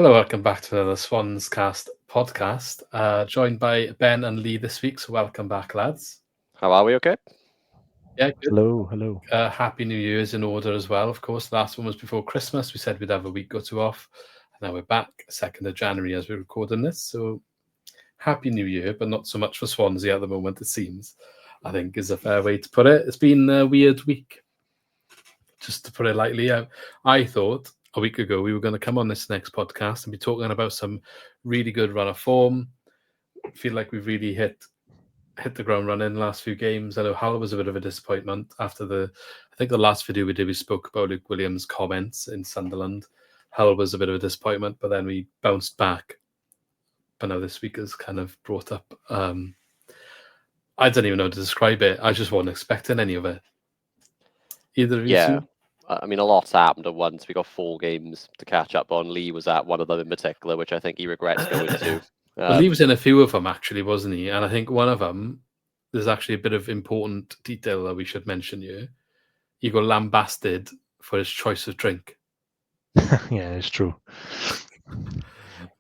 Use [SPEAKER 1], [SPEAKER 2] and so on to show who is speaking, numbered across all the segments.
[SPEAKER 1] Hello, welcome back to another SwansCast podcast. Joined by Ben and Lee this week, so welcome back, lads.
[SPEAKER 2] How are we? Okay.
[SPEAKER 1] Yeah, good.
[SPEAKER 3] Hello.
[SPEAKER 1] Happy New Year's in order as well, of course. The last one was before Christmas. We said we'd have a week or two off. And now we're back, 2nd of January as we're recording this. So Happy New Year, but not so much for Swansea at the moment, it seems. I think is a fair way to put it. It's been a weird week, just to put it lightly. I thought a week ago we were going to come on this next podcast and be talking about some really good run of form. I feel like we've really hit the ground running the last few games. I know Hull was a bit of a disappointment after I think the last video we did, we spoke about Luke Williams' comments in Sunderland. Hull was a bit of a disappointment, but then we bounced back. But now this week has kind of brought up, I don't even know how to describe it. I just wasn't expecting any of it. Either of you two?
[SPEAKER 2] I mean, a lot's happened at once. We got 4 games to catch up on. Lee was at one of them in particular, which I think he regrets going to.
[SPEAKER 1] Well, Lee was in a few of them, actually, wasn't he? And I think one of them, there's actually a bit of important detail that we should mention here. He got lambasted for his choice of drink.
[SPEAKER 3] Yeah, it's true.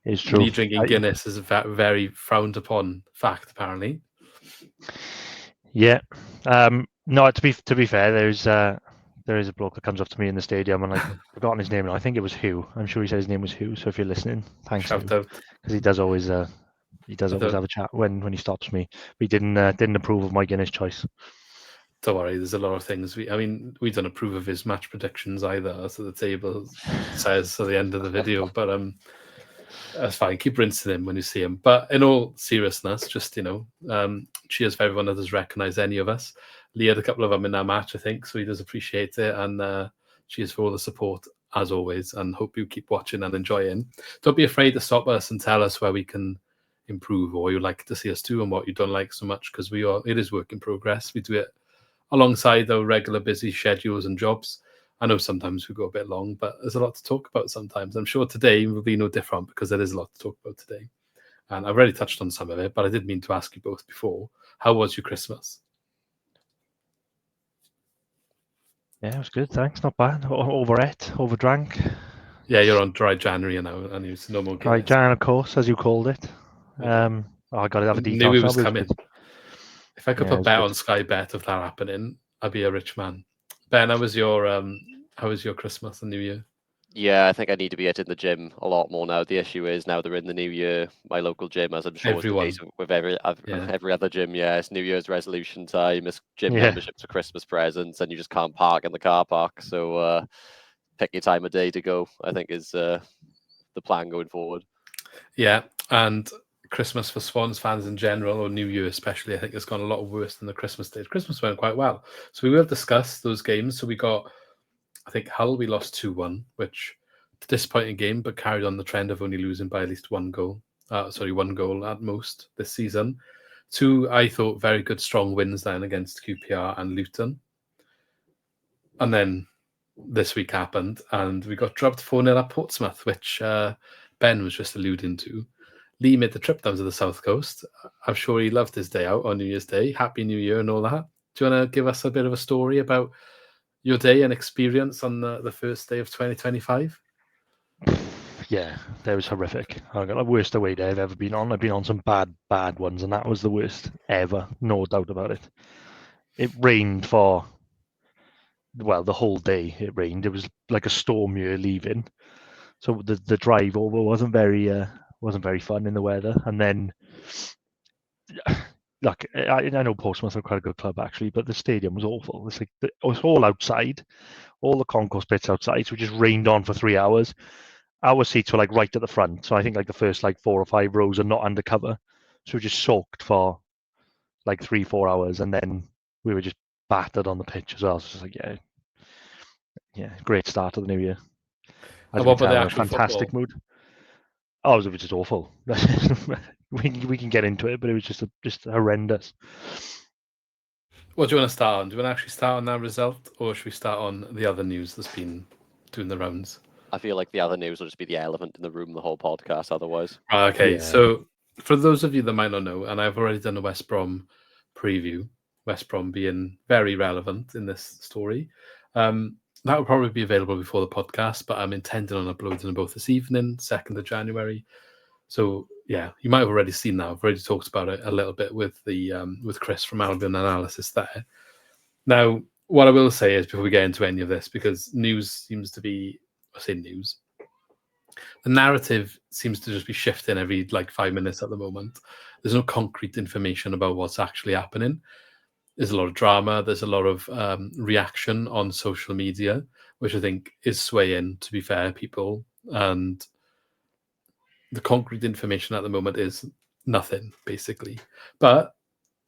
[SPEAKER 3] It's true.
[SPEAKER 1] Lee drinking Guinness is a very frowned upon fact, apparently.
[SPEAKER 3] Yeah. No, to be fair, there is a bloke that comes up to me in the stadium, and I've forgotten his name now. I think it was Hugh. I'm sure he said his name was Hugh. So if you're listening, thanks.
[SPEAKER 1] Shout out,
[SPEAKER 3] because he does always have a chat when he stops me. But he didn't approve of my Guinness choice.
[SPEAKER 1] Don't worry, there's a lot of things. We don't approve of his match predictions either, as the table says at the end of the video. But that's fine. Keep rinsing him when you see him. But in all seriousness, just cheers for everyone that has recognised any of us. Lee had a couple of them in that match, I think, so he does appreciate it. And cheers for all the support as always. And hope you keep watching and enjoying. Don't be afraid to stop us and tell us where we can improve, or you'd like to see us do, and what you don't like so much, because it is work in progress. We do it alongside our regular busy schedules and jobs. I know sometimes we go a bit long, but there's a lot to talk about sometimes. I'm sure today will be no different, because there is a lot to talk about today. And I've already touched on some of it, but I did mean to ask you both before. How was your Christmas?
[SPEAKER 3] Yeah, it was good, thanks. Not bad. Overate, overdrank.
[SPEAKER 1] Yeah, you're on dry January now, and it's no more Guinness.
[SPEAKER 3] Dry Jan, of course, as you called it. I got to have a detox.
[SPEAKER 1] Knew it was coming. If I could put bet on Sky Bet of that happening, I'd be a rich man. Ben, how was your Christmas and New Year?
[SPEAKER 2] Yeah, I think I need to be in the gym a lot more now. The issue is now they're in the new year. My local gym, as I'm sure is the case with every other gym, it's New Year's resolution time. It's gym memberships for Christmas presents, and you just can't park in the car park. So pick your time of day to go, I think, is the plan going forward.
[SPEAKER 1] Yeah, and Christmas for Swans fans in general, or New Year especially, I think it's gone a lot worse than the Christmas stage. Christmas went quite well. So we will discuss those games. So we got, I think, Hull, we lost 2-1, which a disappointing game, but carried on the trend of only losing by at least one goal. One goal at most this season. 2, I thought, very good, strong wins then against QPR and Luton. And then this week happened, and we got drubbed 4-0 at Portsmouth, which Ben was just alluding to. Lee made the trip down to the South Coast. I'm sure he loved his day out on New Year's Day. Happy New Year and all that. Do you want to give us a bit of a story about your day and experience on the first day of 2025?
[SPEAKER 3] Yeah, that was horrific. I got the worst away day I've ever been on. I've been on some bad ones, and that was the worst ever. No doubt about it. It rained for, the whole day. It rained. It was like a storm you're leaving. So the drive over wasn't very fun in the weather. And then, look, I know Portsmouth are quite a good club actually, but the stadium was awful. It's like it was all outside, all the concourse bits outside. So it just rained on for 3 hours. Our seats were like right at the front, so I think like the first 4 or 5 rows are not under cover. So we just soaked for like 3-4 hours, and then we were just battered on the pitch as well. So it's like great start of the new year.
[SPEAKER 1] What about the actual
[SPEAKER 3] fantastic
[SPEAKER 1] football?
[SPEAKER 3] mood. Oh, it was just awful. we can get into it, but it was just horrendous.
[SPEAKER 1] What do you want to start on? Do you want to actually start on that result, or should we start on the other news that's been doing the rounds?
[SPEAKER 2] I feel like the other news will just be the elephant in the room the whole podcast otherwise.
[SPEAKER 1] Okay, so for those of you that might not know, and I've already done a West Brom preview, West Brom being very relevant in this story. that will probably be available before the podcast, but I'm intending on uploading them both this evening, 2nd of January. So yeah, you might have already seen that. I've already talked about it a little bit with Chris from Albion Analysis there. Now, what I will say is, before we get into any of this, because news seems to be, I say news, the narrative seems to just be shifting every 5 minutes at the moment. There's no concrete information about what's actually happening. There's a lot of drama. There's a lot of reaction on social media, which I think is swaying, to be fair, people. And the concrete information at the moment is nothing, basically. But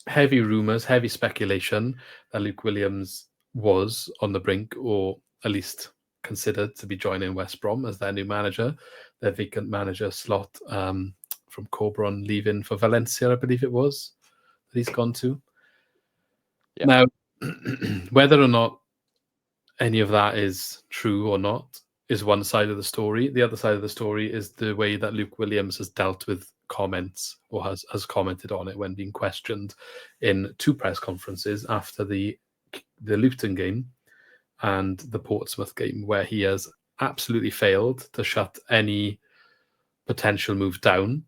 [SPEAKER 1] heavy rumours, heavy speculation that Luke Williams was on the brink, or at least considered to be joining West Brom as their new manager, their vacant manager slot from Corbron leaving for Valencia, I believe it was, that he's gone to. Yep. Now, whether or not any of that is true or not is one side of the story. The other side of the story is the way that Luke Williams has dealt with comments, or has commented on it when being questioned in 2 press conferences after the Luton game and the Portsmouth game, where he has absolutely failed to shut any potential move down.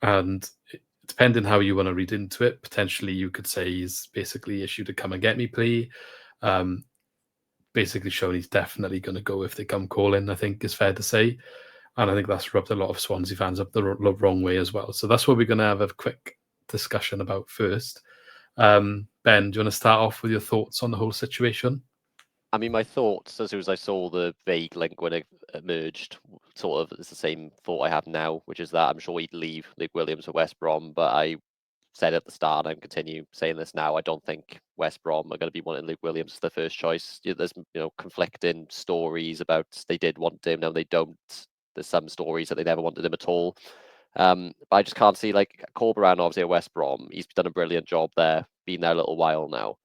[SPEAKER 1] And depending how you want to read into it, potentially you could say he's basically issued a come and get me plea, basically showing he's definitely going to go if they come calling, I think is fair to say. And I think that's rubbed a lot of Swansea fans up the wrong way as well. So that's what we're going to have a quick discussion about first. Ben, do you want to start off with your thoughts on the whole situation?
[SPEAKER 2] I mean, my thoughts, as soon as I saw the vague link when it emerged, sort of is the same thought I have now, which is that I'm sure he'd leave Luke Williams for West Brom, but I said at the start, and I continue saying this now, I don't think West Brom are going to be wanting Luke Williams as the first choice. There's conflicting stories about they did want him, now they don't. There's some stories that they never wanted him at all. But I just can't see, Corberan, obviously at West Brom, he's done a brilliant job there, been there a little while now.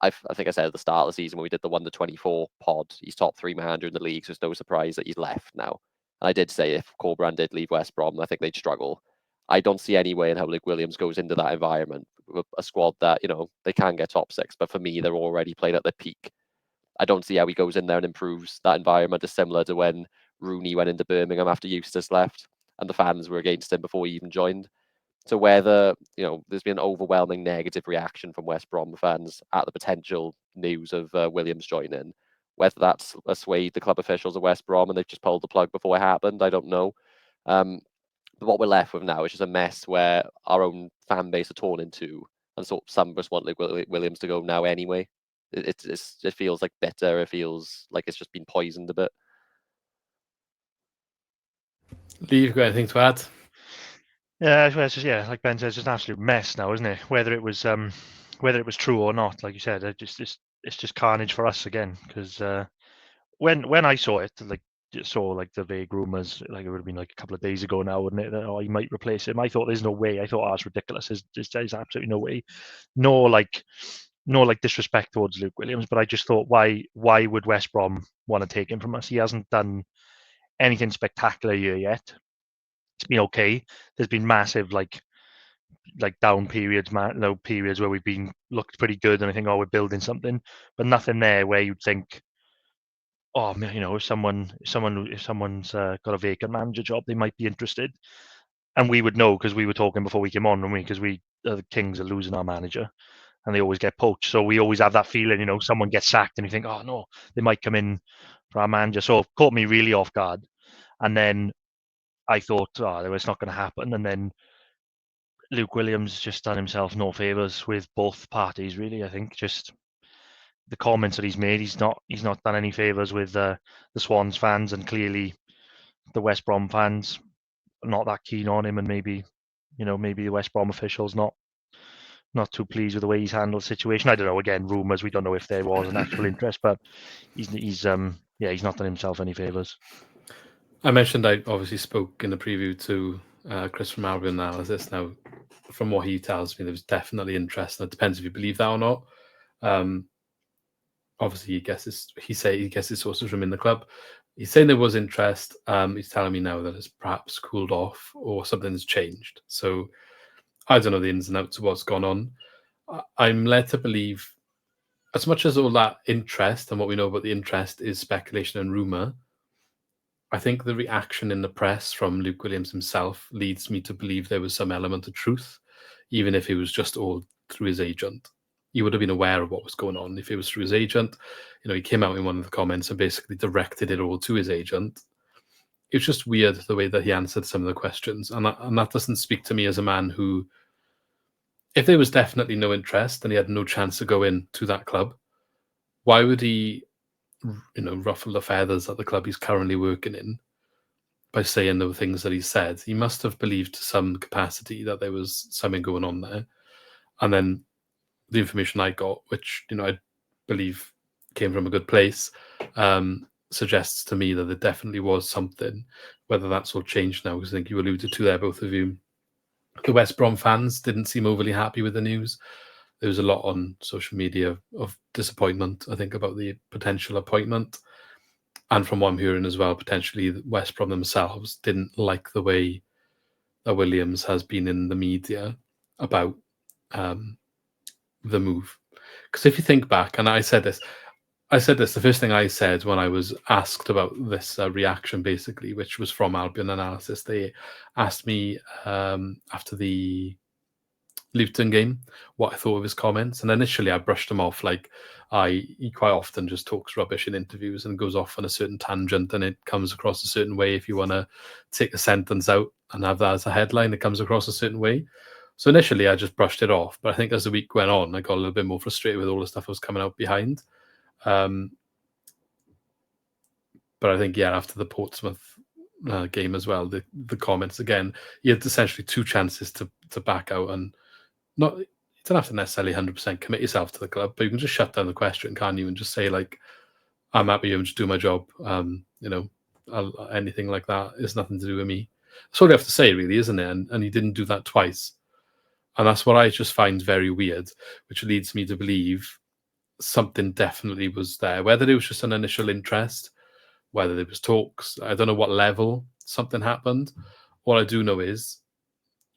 [SPEAKER 2] I think I said at the start of the season when we did the 1-24 pod, he's top 3 manager in the league, so it's no surprise that he's left now. And I did say if Corberan did leave West Brom, I think they'd struggle. I don't see any way in how Luke Williams goes into that environment with a squad that, they can get top 6, but for me, they're already playing at their peak. I don't see how he goes in there and improves that environment. Is similar to when Rooney went into Birmingham after Eustace left, and the fans were against him before he even joined. So whether, there's been an overwhelming negative reaction from West Brom fans at the potential news of Williams joining, whether that's swayed the club officials of West Brom and they've just pulled the plug before it happened, I don't know. But what we're left with now is just a mess where our own fan base are torn into, and so some of us want Luke Williams to go now anyway. It feels like bitter. It feels like it's just been poisoned a bit.
[SPEAKER 1] Lee, you've got anything to add?
[SPEAKER 3] Yeah, it's just, like Ben says, it's an absolute mess now, isn't it? Whether it was true or not, like you said, it's just carnage for us again. Because when I saw it, the vague rumors, it would have been a couple of days ago now, wouldn't it? That he might replace him. I thought there's no way. I thought that's ridiculous. There's absolutely no way. No disrespect towards Luke Williams, but I just thought, why would West Brom want to take him from us? He hasn't done anything spectacular here yet. It's been okay. There's been massive down periods, low periods where we've been looked pretty good, and I think, we're building something, but nothing there where you'd think, if someone's got a vacant manager job, they might be interested, and we would know because we were talking before we came on, and because the Kings are losing our manager, and they always get poached, so we always have that feeling, someone gets sacked, and you think, oh no, they might come in for our manager. So it caught me really off guard, and then I thought, it's not going to happen. And then Luke Williams just done himself no favours with both parties, really. I think just the comments that he's made, he's not done any favours with the Swans fans, and clearly the West Brom fans are not that keen on him, and maybe the West Brom officials not too pleased with the way he's handled the situation. I don't know. Again, rumours. We don't know if there was an actual interest, but he's not done himself any favours.
[SPEAKER 1] I mentioned I obviously spoke in the preview to Chris from Albion Analysis. Now, from what he tells me, there was definitely interest. And it depends if you believe that or not. Obviously, he gets his sources from in the club. He's saying there was interest. He's telling me now that it's perhaps cooled off or something's changed. So I don't know the ins and outs of what's gone on. I'm led to believe as much as all that interest and what we know about the interest is speculation and rumour, I think the reaction in the press from Luke Williams himself leads me to believe there was some element of truth, even if it was just all through his agent. He would have been aware of what was going on if it was through his agent. He came out in one of the comments and basically directed it all to his agent. It's just weird the way that he answered some of the questions, and that doesn't speak to me as a man who, if there was definitely no interest and he had no chance to go into that club, why would he ruffle the feathers at the club he's currently working in by saying the things that he said? He must have believed to some capacity that there was something going on there. And then the information I got, which I believe came from a good place, suggests to me that there definitely was something. Whether that's all changed now, because I think you alluded to there, both of you, the West Brom fans didn't seem overly happy with the news. There was a lot on social media of disappointment, I think, about the potential appointment. And from what I'm hearing as well, potentially West Brom themselves didn't like the way that Williams has been in the media about the move. Because if you think back, and I said this, the first thing I said when I was asked about this reaction, basically, which was from Albion Analysis, they asked me after the Luton game what I thought of his comments, and initially I brushed him off like he quite often just talks rubbish in interviews and goes off on a certain tangent, and it comes across a certain way. If you want to take a sentence out and have that as a headline, it comes across a certain way. So initially I just brushed it off, but I think as the week went on, I got a little bit more frustrated with all the stuff that was coming out behind. But I think, after the Portsmouth game as well, the comments again, he had essentially two chances to back out, and you don't have to necessarily 100% commit yourself to the club, but you can just shut down the question, can't you? And just say, like, I'm happy and just do my job. Anything like that is nothing to do with me. That's all you have to say, really, isn't it? And he didn't do that twice. And that's what I just find very weird, which leads me to believe something definitely was there. Whether it was just an initial interest, whether there was talks, I don't know what level something happened. All I do know is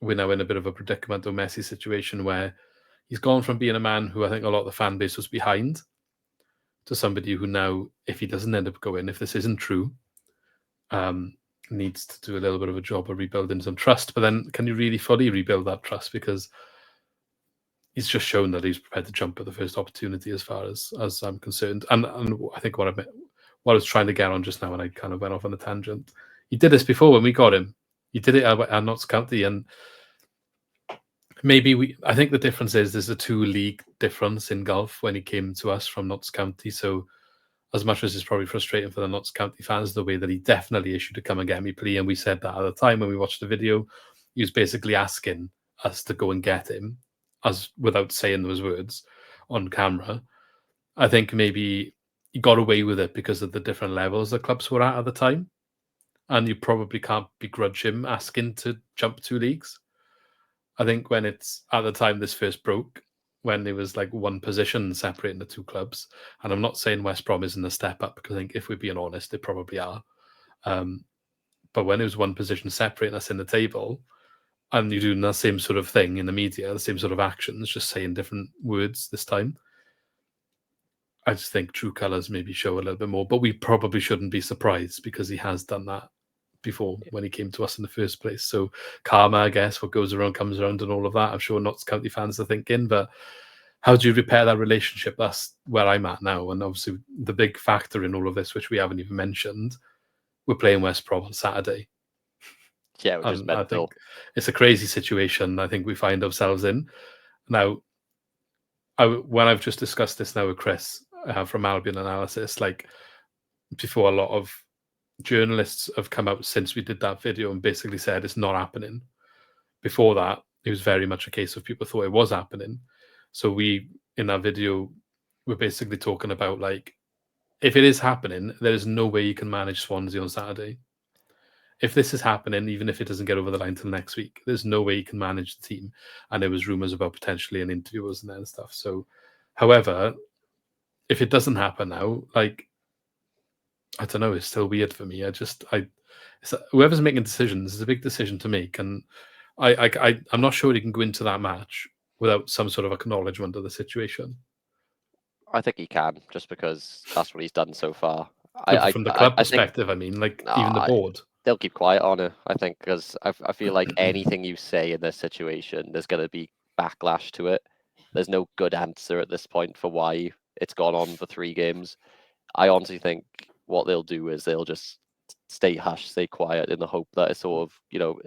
[SPEAKER 1] we're now in a bit of a predicament or messy situation where he's gone from being a man who I think a lot of the fan base was behind to somebody who now, if he doesn't end up going, if this isn't true, needs to do a little bit of a job of rebuilding some trust. But then can you really fully rebuild that trust? Because he's just shown that he's prepared to jump at the first opportunity as far as I'm concerned. And I think what I was trying to get on just now, and I kind of went off on a tangent, he did this before when we got him. He did it at Notts County, and maybe I think the difference is there's a 2-league difference in golf when he came to us from Notts County. So as much as it's probably frustrating for the Notts County fans, the way that he definitely issued a come and get me plea, and we said that at the time when we watched the video, he was basically asking us to go and get him, as without saying those words on camera. I think maybe he got away with it because of the different levels the clubs were at the time. And you probably can't begrudge him asking to jump 2 leagues. I think when it's at the time this first broke, when there was like one position separating the two clubs, and I'm not saying West Brom isn't a step up, because I think if we're being honest, they probably are. But when there was one position separating us in the table, and you're doing that same sort of thing in the media, the same sort of actions, just saying different words this time, I just think true colours maybe show a little bit more. But we probably shouldn't be surprised, because he has done that before when he came to us in the first place. So karma, I guess, what goes around comes around and all of that. I'm sure Notts County fans are thinking, but how do you repair that relationship? That's where I'm at now. And obviously the big factor in all of this, which we haven't even mentioned, we're playing West Brom on Saturday.
[SPEAKER 2] Yeah, which is mental.
[SPEAKER 1] I think it's a crazy situation I think we find ourselves in. Now, when I've just discussed this now with Chris from Albion Analysis, like before, a lot of journalists have come out since we did that video and basically said it's not happening. Before that, it was very much a case of people thought it was happening. So we, in that video, we're basically talking about, like, if it is happening, there is no way you can manage Swansea on Saturday. If this is happening, even if it doesn't get over the line till next week, there's no way you can manage the team. And there was rumours about potentially an interview, wasn't there, and stuff. So, however, if it doesn't happen now, like, I don't know, it's still weird for me. Whoever's making decisions is a big decision to make, and I'm not sure he can go into that match without some sort of acknowledgement of the situation.
[SPEAKER 2] I think he can, just because that's what he's done so far.
[SPEAKER 1] From the club perspective, I mean, like even the board.
[SPEAKER 2] They'll keep quiet on it, I think, because I feel like anything you say in this situation, there's going to be backlash to it. There's no good answer at this point for why it's gone on for 3 games. I honestly think what they'll do is they'll just stay hush, stay quiet, in the hope that it's sort of,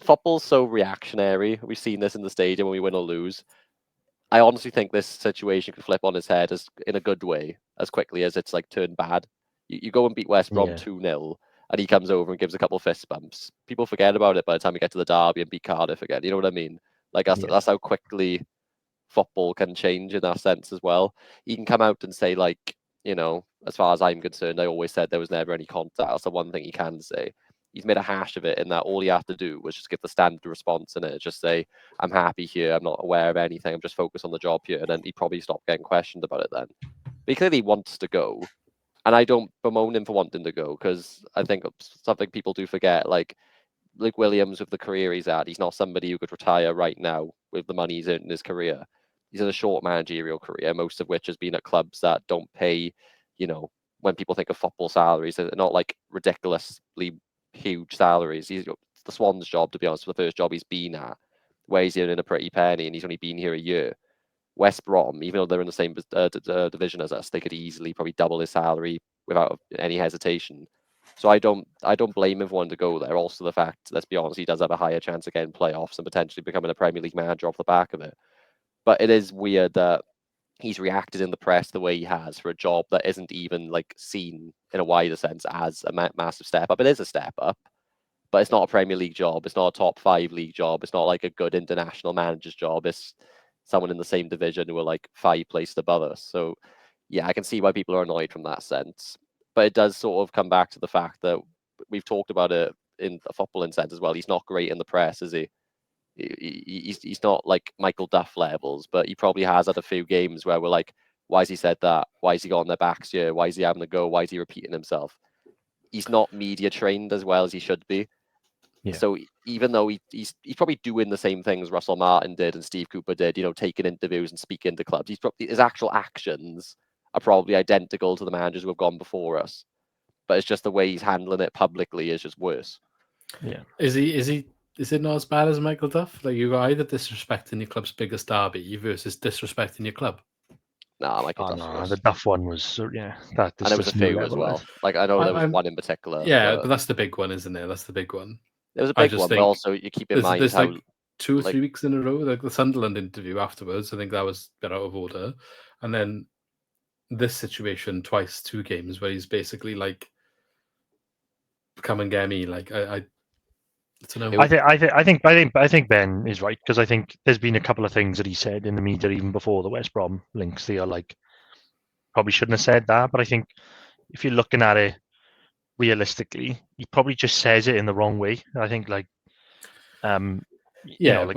[SPEAKER 2] football's so reactionary. We've seen this in the stadium when we win or lose. I honestly think this situation could flip on its head in a good way as quickly as it's like turned bad. You go and beat West Brom 2-0, and he comes over and gives a couple fist bumps. People forget about it by the time we get to the derby and beat Cardiff again. You know what I mean? Like that's how quickly football can change in that sense as well. He can come out and say, like, as far as I'm concerned, I always said there was never any contact. That's the one thing he can say. He's made a hash of it in that all he had to do was just give the standard response in it. Just say, I'm happy here. I'm not aware of anything. I'm just focused on the job here. And then he probably stopped getting questioned about it then. But he clearly wants to go. And I don't bemoan him for wanting to go, because I think something people do forget, like Williams, with the career he's at, he's not somebody who could retire right now with the money he's earned in his career. He's in a short managerial career, most of which has been at clubs that don't pay, when people think of football salaries, they're not like ridiculously huge salaries. He's the Swans job, to be honest, the first job he's been at, where he's earning a pretty penny, and he's only been here a year. West Brom, even though they're in the same division as us, they could easily probably double his salary without any hesitation. So I don't blame him for wanting to go there. Also, the fact, let's be honest, he does have a higher chance of getting playoffs and potentially becoming a Premier League manager off the back of it. But it is weird that he's reacted in the press the way he has for a job that isn't even like seen in a wider sense as a massive step up. It is a step up, but it's not a Premier League job. It's not a top 5 league job. It's not like a good international manager's job. It's someone in the same division who are like 5 places above us. So yeah, I can see why people are annoyed from that sense. But it does sort of come back to the fact that we've talked about it in a footballing sense as well. He's not great in the press, is he? He's not like Michael Duff levels, but he probably has had a few games where we're like, why has he said that? Why has he got on their backs here? Why is he having a go? Why is he repeating himself? He's not media trained as well as he should be. Yeah. So even though he's probably doing the same things Russell Martin did and Steve Cooper did, taking interviews and speaking to clubs, his actual actions are probably identical to the managers who have gone before us. But it's just the way he's handling it publicly is just worse.
[SPEAKER 1] Yeah. Is it not as bad as Michael Duff? Like, you're either disrespecting your club's biggest derby versus disrespecting your club.
[SPEAKER 2] Nah, Michael Duff was.
[SPEAKER 3] The Duff one was,
[SPEAKER 2] and there was a few as well. Like, I know there was one in particular.
[SPEAKER 1] Yeah, but that's the big one, isn't it? That's the big one.
[SPEAKER 2] There was a big one, but also you keep in mind
[SPEAKER 1] there's how... like 2 or 3 weeks in a row, like the Sunderland interview afterwards, I think that was a bit out of order. And then this situation twice, 2 games, where he's basically like, come and get me. Like, I don't know.
[SPEAKER 3] I think Ben is right, because I think there's been a couple of things that he said in the media even before the West Brom links. They are like, probably shouldn't have said that, but I think if you're looking at it realistically, he probably just says it in the wrong way. I think like, the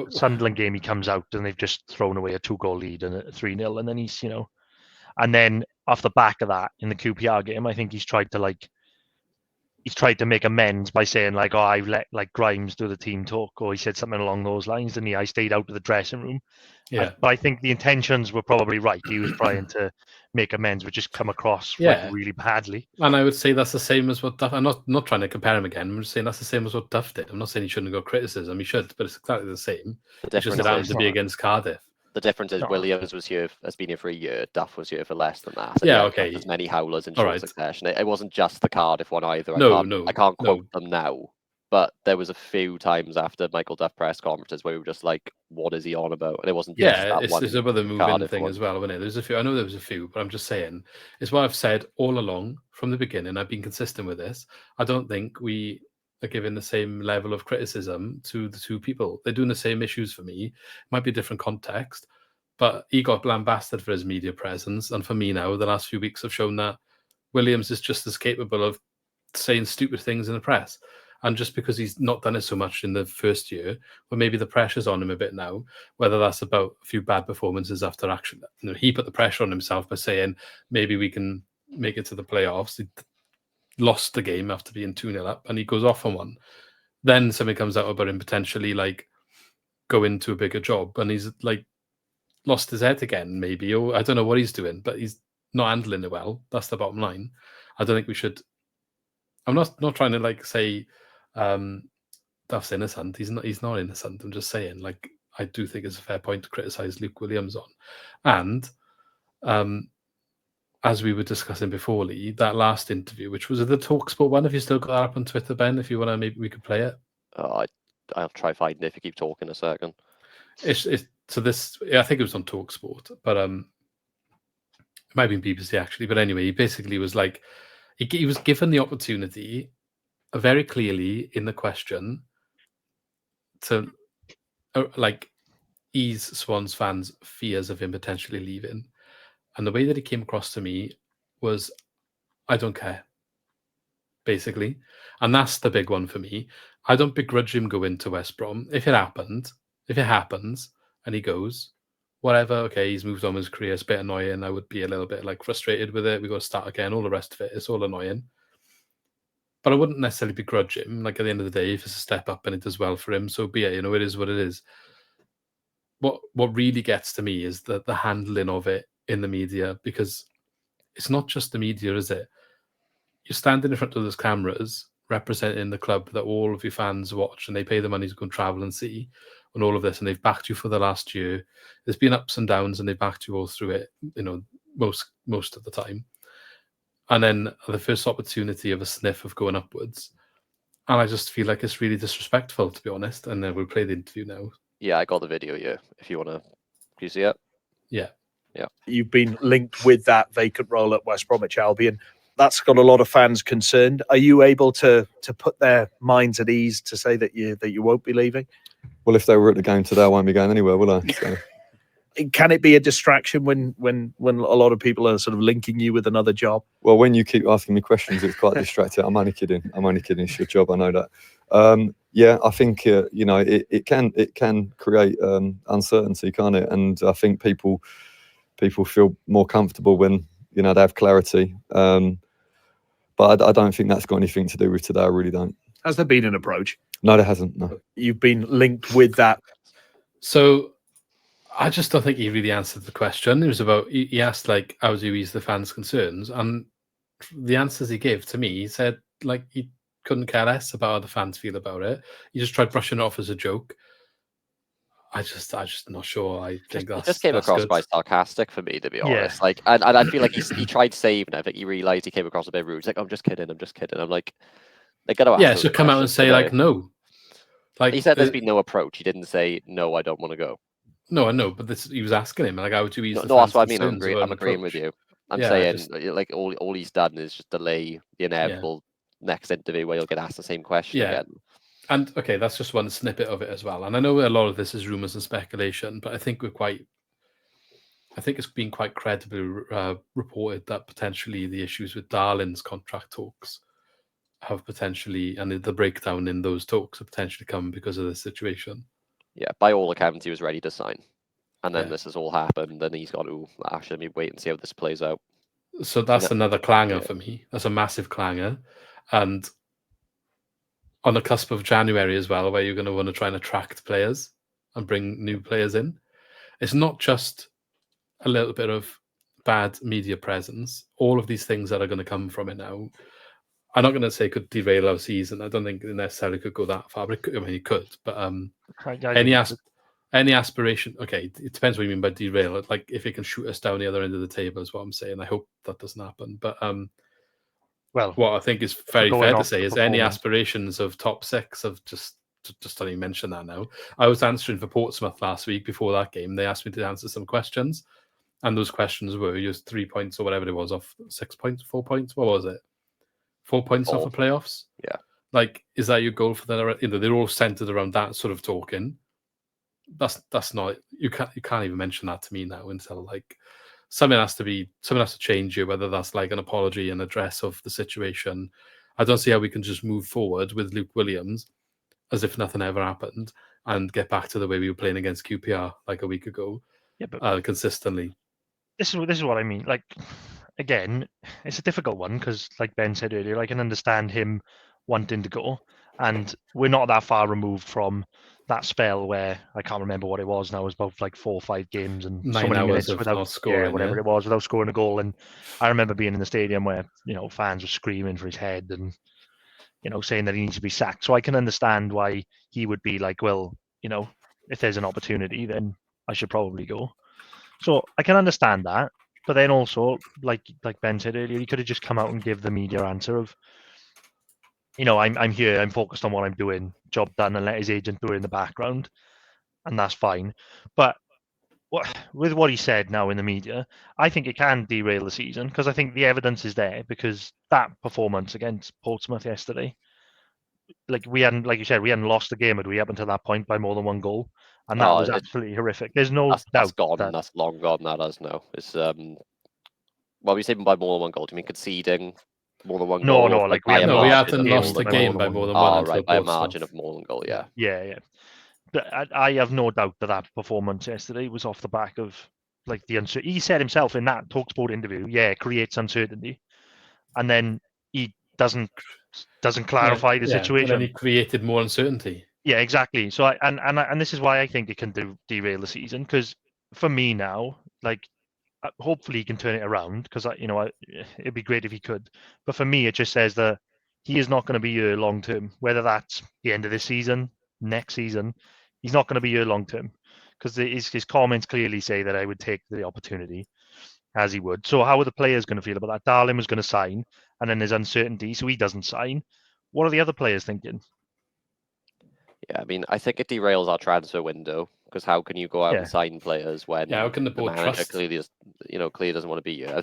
[SPEAKER 3] Sunderland game, he comes out and they've just thrown away a 2-goal lead and a 3-0, and then he's and then off the back of that in the QPR game, I think he's tried to make amends by saying like, oh, I've let like Grimes do the team talk, or he said something along those lines, didn't he? I stayed out of the dressing room.
[SPEAKER 1] Yeah.
[SPEAKER 3] But I think the intentions were probably right. He was trying to make amends, but just come across like really badly.
[SPEAKER 1] And I would say that's the same as what Duff... I'm not trying to compare him again. I'm just saying that's the same as what Duff did. I'm not saying he shouldn't have got criticism. He should, but it's exactly the same. It's just it happened to be against Cardiff.
[SPEAKER 2] The difference is Williams has been here for a year. Duff was here for less than that. And
[SPEAKER 1] okay.
[SPEAKER 2] There's many howlers in short succession. It wasn't just the Cardiff one either. I can't quote them now, but there was a few times after Michael Duff press conferences where we were just like, "What is he on about?" And it wasn't just that one.
[SPEAKER 1] It's about the moving thing as well, wasn't it? There's a few. I know there was a few, but I'm just saying it's what I've said all along from the beginning. I've been consistent with this. I don't think we are giving the same level of criticism to the 2 people. They're doing the same issues for me. It might be a different context, but he got lambasted for his media presence. And for me now, the last few weeks have shown that Williams is just as capable of saying stupid things in the press. And just because he's not done it so much in the first year, well, maybe the pressure's on him a bit now, whether that's about a few bad performances after action. He put the pressure on himself by saying, maybe we can make it to the playoffs. He lost the game after being 2-0 up, and he goes off on one. Then something comes out about him potentially like going to a bigger job, and he's like lost his head again, maybe, or I don't know what he's doing, but he's not handling it well. That's the bottom line. I don't think we should. I'm not trying to like say Duff's innocent. He's not innocent. I'm just saying, like, I do think it's a fair point to criticise Luke Williams on. And as we were discussing before, Lee, that last interview, which was the TalkSport one, have you still got that up on Twitter, Ben? If you want to, maybe we could play it.
[SPEAKER 2] I'll try finding it if you keep talking a second.
[SPEAKER 1] So this, I think it was on TalkSport, but it might have been BBC actually. But anyway, he basically was like, he was given the opportunity very clearly in the question to like ease Swans fans' fears of him potentially leaving. And the way that he came across to me was, I don't care, basically. And that's the big one for me. I don't begrudge him going to West Brom. If it happens, and he goes, whatever, okay, he's moved on with his career, it's a bit annoying. I would be a little bit like frustrated with it. We got to start again, all the rest of it. It's all annoying. But I wouldn't necessarily begrudge him. Like, at the end of the day, if it's a step up and it does well for him, so be it. It is what it is. What really gets to me is the handling of it in the media, because it's not just the media, is it? You're standing in front of those cameras representing the club that all of your fans watch, and they pay the money to go and travel and see, and all of this, and they've backed you for the last year. There's been ups and downs, and they've backed you all through it, most of the time. And then the first opportunity of a sniff of going upwards, and I just feel like it's really disrespectful, to be honest. And then we'll play the interview now.
[SPEAKER 2] Yeah, I got the video here. If you want to, do you see it?
[SPEAKER 1] Yeah.
[SPEAKER 4] You've been linked with that vacant role at West Bromwich Albion. That's got a lot of fans concerned. Are you able to put their minds at ease to say that you won't be leaving?
[SPEAKER 5] Well, if they were at the game today, I won't be going anywhere, will I? So.
[SPEAKER 4] Can it be a distraction when a lot of people are sort of linking you with another job?
[SPEAKER 5] Well, when you keep asking me questions, it's quite distracting. I'm only kidding. It's your job. I know that. Yeah, I think it can create uncertainty, can't it? And I think people feel more comfortable when they have clarity. But I don't think that's got anything to do with today. I really don't.
[SPEAKER 4] Has there been an approach?
[SPEAKER 5] No, there hasn't. No.
[SPEAKER 4] You've been linked with that.
[SPEAKER 1] So I just don't think he really answered the question. It was about, he asked, like, how do you ease the fans' concerns? And the answers he gave to me, he said, like, he couldn't care less about how the fans feel about it. He just tried brushing it off as a joke. I just not sure. I think
[SPEAKER 2] it just came across
[SPEAKER 1] good.
[SPEAKER 2] quite sarcastic for me, to be honest. Yeah. Like, and I feel like he tried saving it. I think he realised he came across a bit rude. He's like, I'm just kidding. I'm like, they got to
[SPEAKER 1] so come out and say, like, no.
[SPEAKER 2] Like, he said there's been no approach. He didn't say, no, I don't want to go.
[SPEAKER 1] No, I know, but he was asking him, like, how would you ease the
[SPEAKER 2] No, that's what I mean.
[SPEAKER 1] I'm
[SPEAKER 2] agreeing with you. I'm saying, like, all he's done is just delay the inevitable next interview where you'll get asked the same question again.
[SPEAKER 1] And okay, that's just one snippet of it as well. And I know a lot of this is rumours and speculation, but I think it's been quite credibly reported that potentially the issues with Darlin's contract talks have potentially, and the breakdown in those talks have potentially come because of this situation.
[SPEAKER 2] Yeah, by all accounts, he was ready to sign. And then this has all happened, and he's gone, actually, let me wait and see how this plays out.
[SPEAKER 1] So that's another clanger for me. That's a massive clanger. And on the cusp of January as well, where you're going to want to try and attract players and bring new players in. It's not just a little bit of bad media presence. All of these things that are going to come from it now, I'm not going to say could derail our season. I don't think it necessarily could go that far, but it could. But any aspiration, okay, it depends what you mean by derail. Like, if it can shoot us down the other end of the table is what I'm saying. I hope that doesn't happen. But well, what I think is very fair to say is any aspirations of top six of just don't even mention that now. I was answering for Portsmouth last week before that game. They asked me to answer some questions, and those questions were just 3 points or whatever it was off 6 points, 4 points. What was it? 4 points off the playoffs.
[SPEAKER 2] Yeah.
[SPEAKER 1] Like, is that your goal for the? They're all centered around that sort of talking. That's not, you can't even mention that to me now until, like, something has to change here, whether that's like an apology and address of the situation. I don't see how we can just move forward with Luke Williams as if nothing ever happened and get back to the way we were playing against QPR like a week ago. Yeah, but consistently.
[SPEAKER 3] This is what I mean. Like, again, it's a difficult one because, like Ben said earlier, I can understand him wanting to go, and we're not that far removed from that spell where I can't remember what it was now. It was about like 4 or 5 games and
[SPEAKER 1] 9
[SPEAKER 3] so many
[SPEAKER 1] hours
[SPEAKER 3] minutes
[SPEAKER 1] of
[SPEAKER 3] without
[SPEAKER 1] not scoring,
[SPEAKER 3] whatever it was, without scoring a goal. And I remember being in the stadium where, you know, fans were screaming for his head and, you know, saying that he needs to be sacked. So I can understand why he would be like, well, you know, if there's an opportunity, then I should probably go. So I can understand that. But then also, like Ben said earlier, he could have just come out and give the media answer of, you know, I'm here, I'm focused on what I'm doing, job done, and let his agent do it in the background, and that's fine. But with what he said now in the media, I think it can derail the season because I think the evidence is there because that performance against Portsmouth yesterday, like you said, we hadn't lost the game, had we, up until that point by more than 1 goal, and that was absolutely horrific. There's no doubt
[SPEAKER 2] that's gone.
[SPEAKER 3] that
[SPEAKER 2] That's long gone. That is no. It's well, we say by more than 1 goal. Do you mean conceding more than 1 goal?
[SPEAKER 3] No, like we
[SPEAKER 1] hadn't lost a game by more than 1.
[SPEAKER 2] Oh, right, by a margin of more than 1 goal. Yeah.
[SPEAKER 3] Yeah. But I have no doubt that performance yesterday was off the back of like the uncertainty. He said himself in that TalkSport interview, it creates uncertainty, and then he doesn't clarify the situation.
[SPEAKER 1] And then he created more uncertainty.
[SPEAKER 3] Yeah, exactly. So and this is why I think it can derail the season because for me now, like hopefully he can turn it around because it'd be great if he could. But for me, it just says that he is not going to be here long term. Whether that's the end of this season, next season, he's not going to be here long term because his comments clearly say that I would take the opportunity as he would. So how are the players going to feel about that? Darling was going to sign, and then there's uncertainty, so he doesn't sign. What are the other players thinking?
[SPEAKER 2] Yeah, I mean, I think it derails our transfer window because how can you go out and sign players when
[SPEAKER 1] how can the
[SPEAKER 2] manager clearly doesn't want to be here? I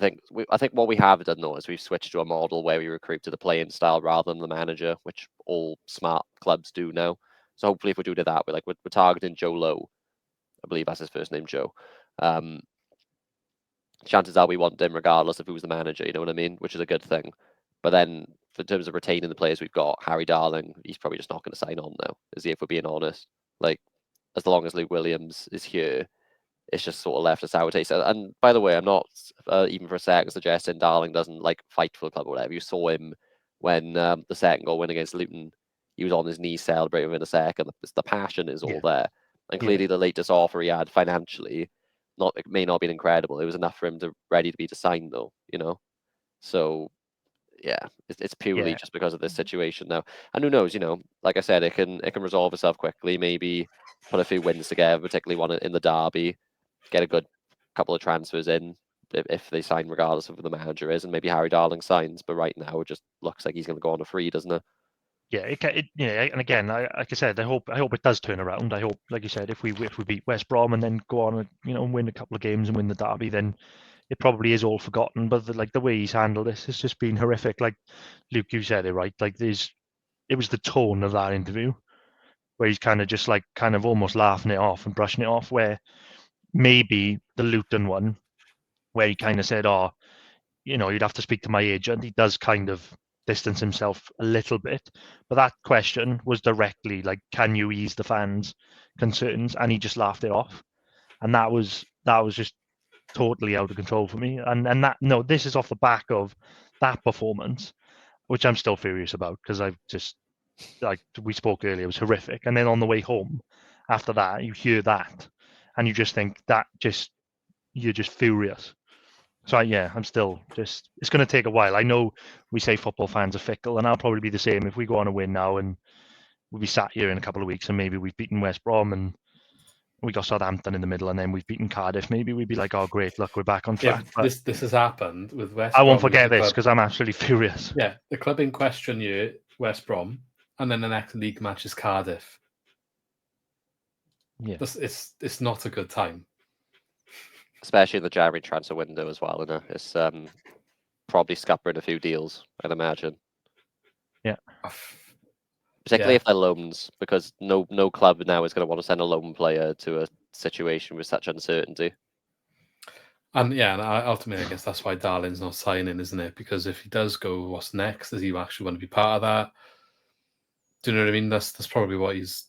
[SPEAKER 2] think what we have done though is we've switched to a model where we recruit to the playing style rather than the manager, which all smart clubs do now. So hopefully, if we do that, we're targeting Joe Lowe, I believe that's his first name, Joe. Chances are we want him regardless of who's the manager. You know what I mean? Which is a good thing. But then, in terms of retaining the players we've got, Harry Darling, he's probably just not going to sign on now, is he? If we're being honest, like as long as Luke Williams is here, it's just sort of left a sour taste. And by the way, I'm not even for a second suggesting Darling doesn't like fight for the club or whatever. You saw him when the second goal win against Luton. He was on his knees celebrating within a second. The passion is all there, and clearly the latest offer he had financially, it may not have been incredible. It was enough for him to sign though, you know. So yeah, it's purely just because of this situation now. And who knows, you know, like I said, it can resolve itself quickly. Maybe put a few wins together, particularly one in the derby, get a good couple of transfers in if they sign regardless of who the manager is, and maybe Harry Darling signs. But right now, it just looks like he's going to go on a free, doesn't it?
[SPEAKER 3] Yeah, and again, like I said, I hope it does turn around. I hope, like you said, if we beat West Brom and then go on and win a couple of games and win the derby, then it probably is all forgotten. But the way he's handled this has just been horrific. Like Luke, you said it right. Like it was the tone of that interview where he's kind of almost laughing it off and brushing it off. Where maybe the Luton one, where he kind of said, "Oh, you'd have to speak to my agent." He does kind of distance himself a little bit, but that question was directly like, "Can you ease the fans' concerns?" And he just laughed it off, and that was just totally out of control for me. And this is off the back of that performance, which I'm still furious about because I've just, like we spoke earlier, it was horrific. And then on the way home after that, you hear that, and you just think you're just furious. So I'm still it's going to take a while. I know we say football fans are fickle, and I'll probably be the same if we go on a win now and we'll be sat here in a couple of weeks and maybe we've beaten West Brom and we got Southampton in the middle and then we've beaten Cardiff. Maybe we'd be like, oh, great, look, we're back on track.
[SPEAKER 1] Yeah, this has happened with West
[SPEAKER 3] Brom. I won't
[SPEAKER 1] Brom
[SPEAKER 3] forget this because I'm absolutely furious.
[SPEAKER 1] Yeah, the club in question here, West Brom, and then the next league match is Cardiff. Yeah, it's not a good time.
[SPEAKER 2] Especially in the January transfer window as well, isn't it? It's probably scuppering a few deals, I'd imagine.
[SPEAKER 3] Yeah.
[SPEAKER 2] Particularly if they're loans, because no club now is going to want to send a loan player to a situation with such uncertainty.
[SPEAKER 1] And ultimately, I guess that's why Darling's not signing, isn't it? Because if he does go, what's next? Does he actually want to be part of that? Do you know what I mean? That's probably what he's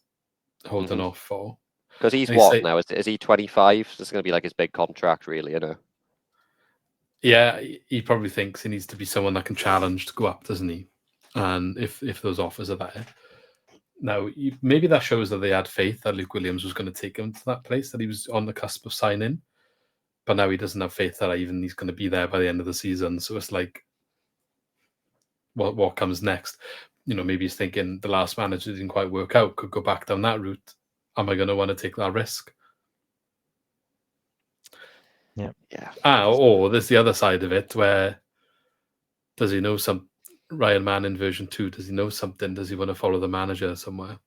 [SPEAKER 1] holding off for.
[SPEAKER 2] Because he's now? Is he 25? This is going to be like his big contract, really, you know?
[SPEAKER 1] Yeah, he probably thinks he needs to be someone that can challenge to go up, doesn't he? And if those offers are there, Now, maybe that shows that they had faith that Luke Williams was going to take him to that place, that he was on the cusp of signing. But now he doesn't have faith that even he's going to be there by the end of the season. So it's like, what comes next? Maybe he's thinking the last manager didn't quite work out, could go back down that route. Am I going to want to take that risk?
[SPEAKER 3] Yeah.
[SPEAKER 1] Or there's the other side of it where does he know some Ryan Manning version 2? Does he know something? Does he want to follow the manager somewhere?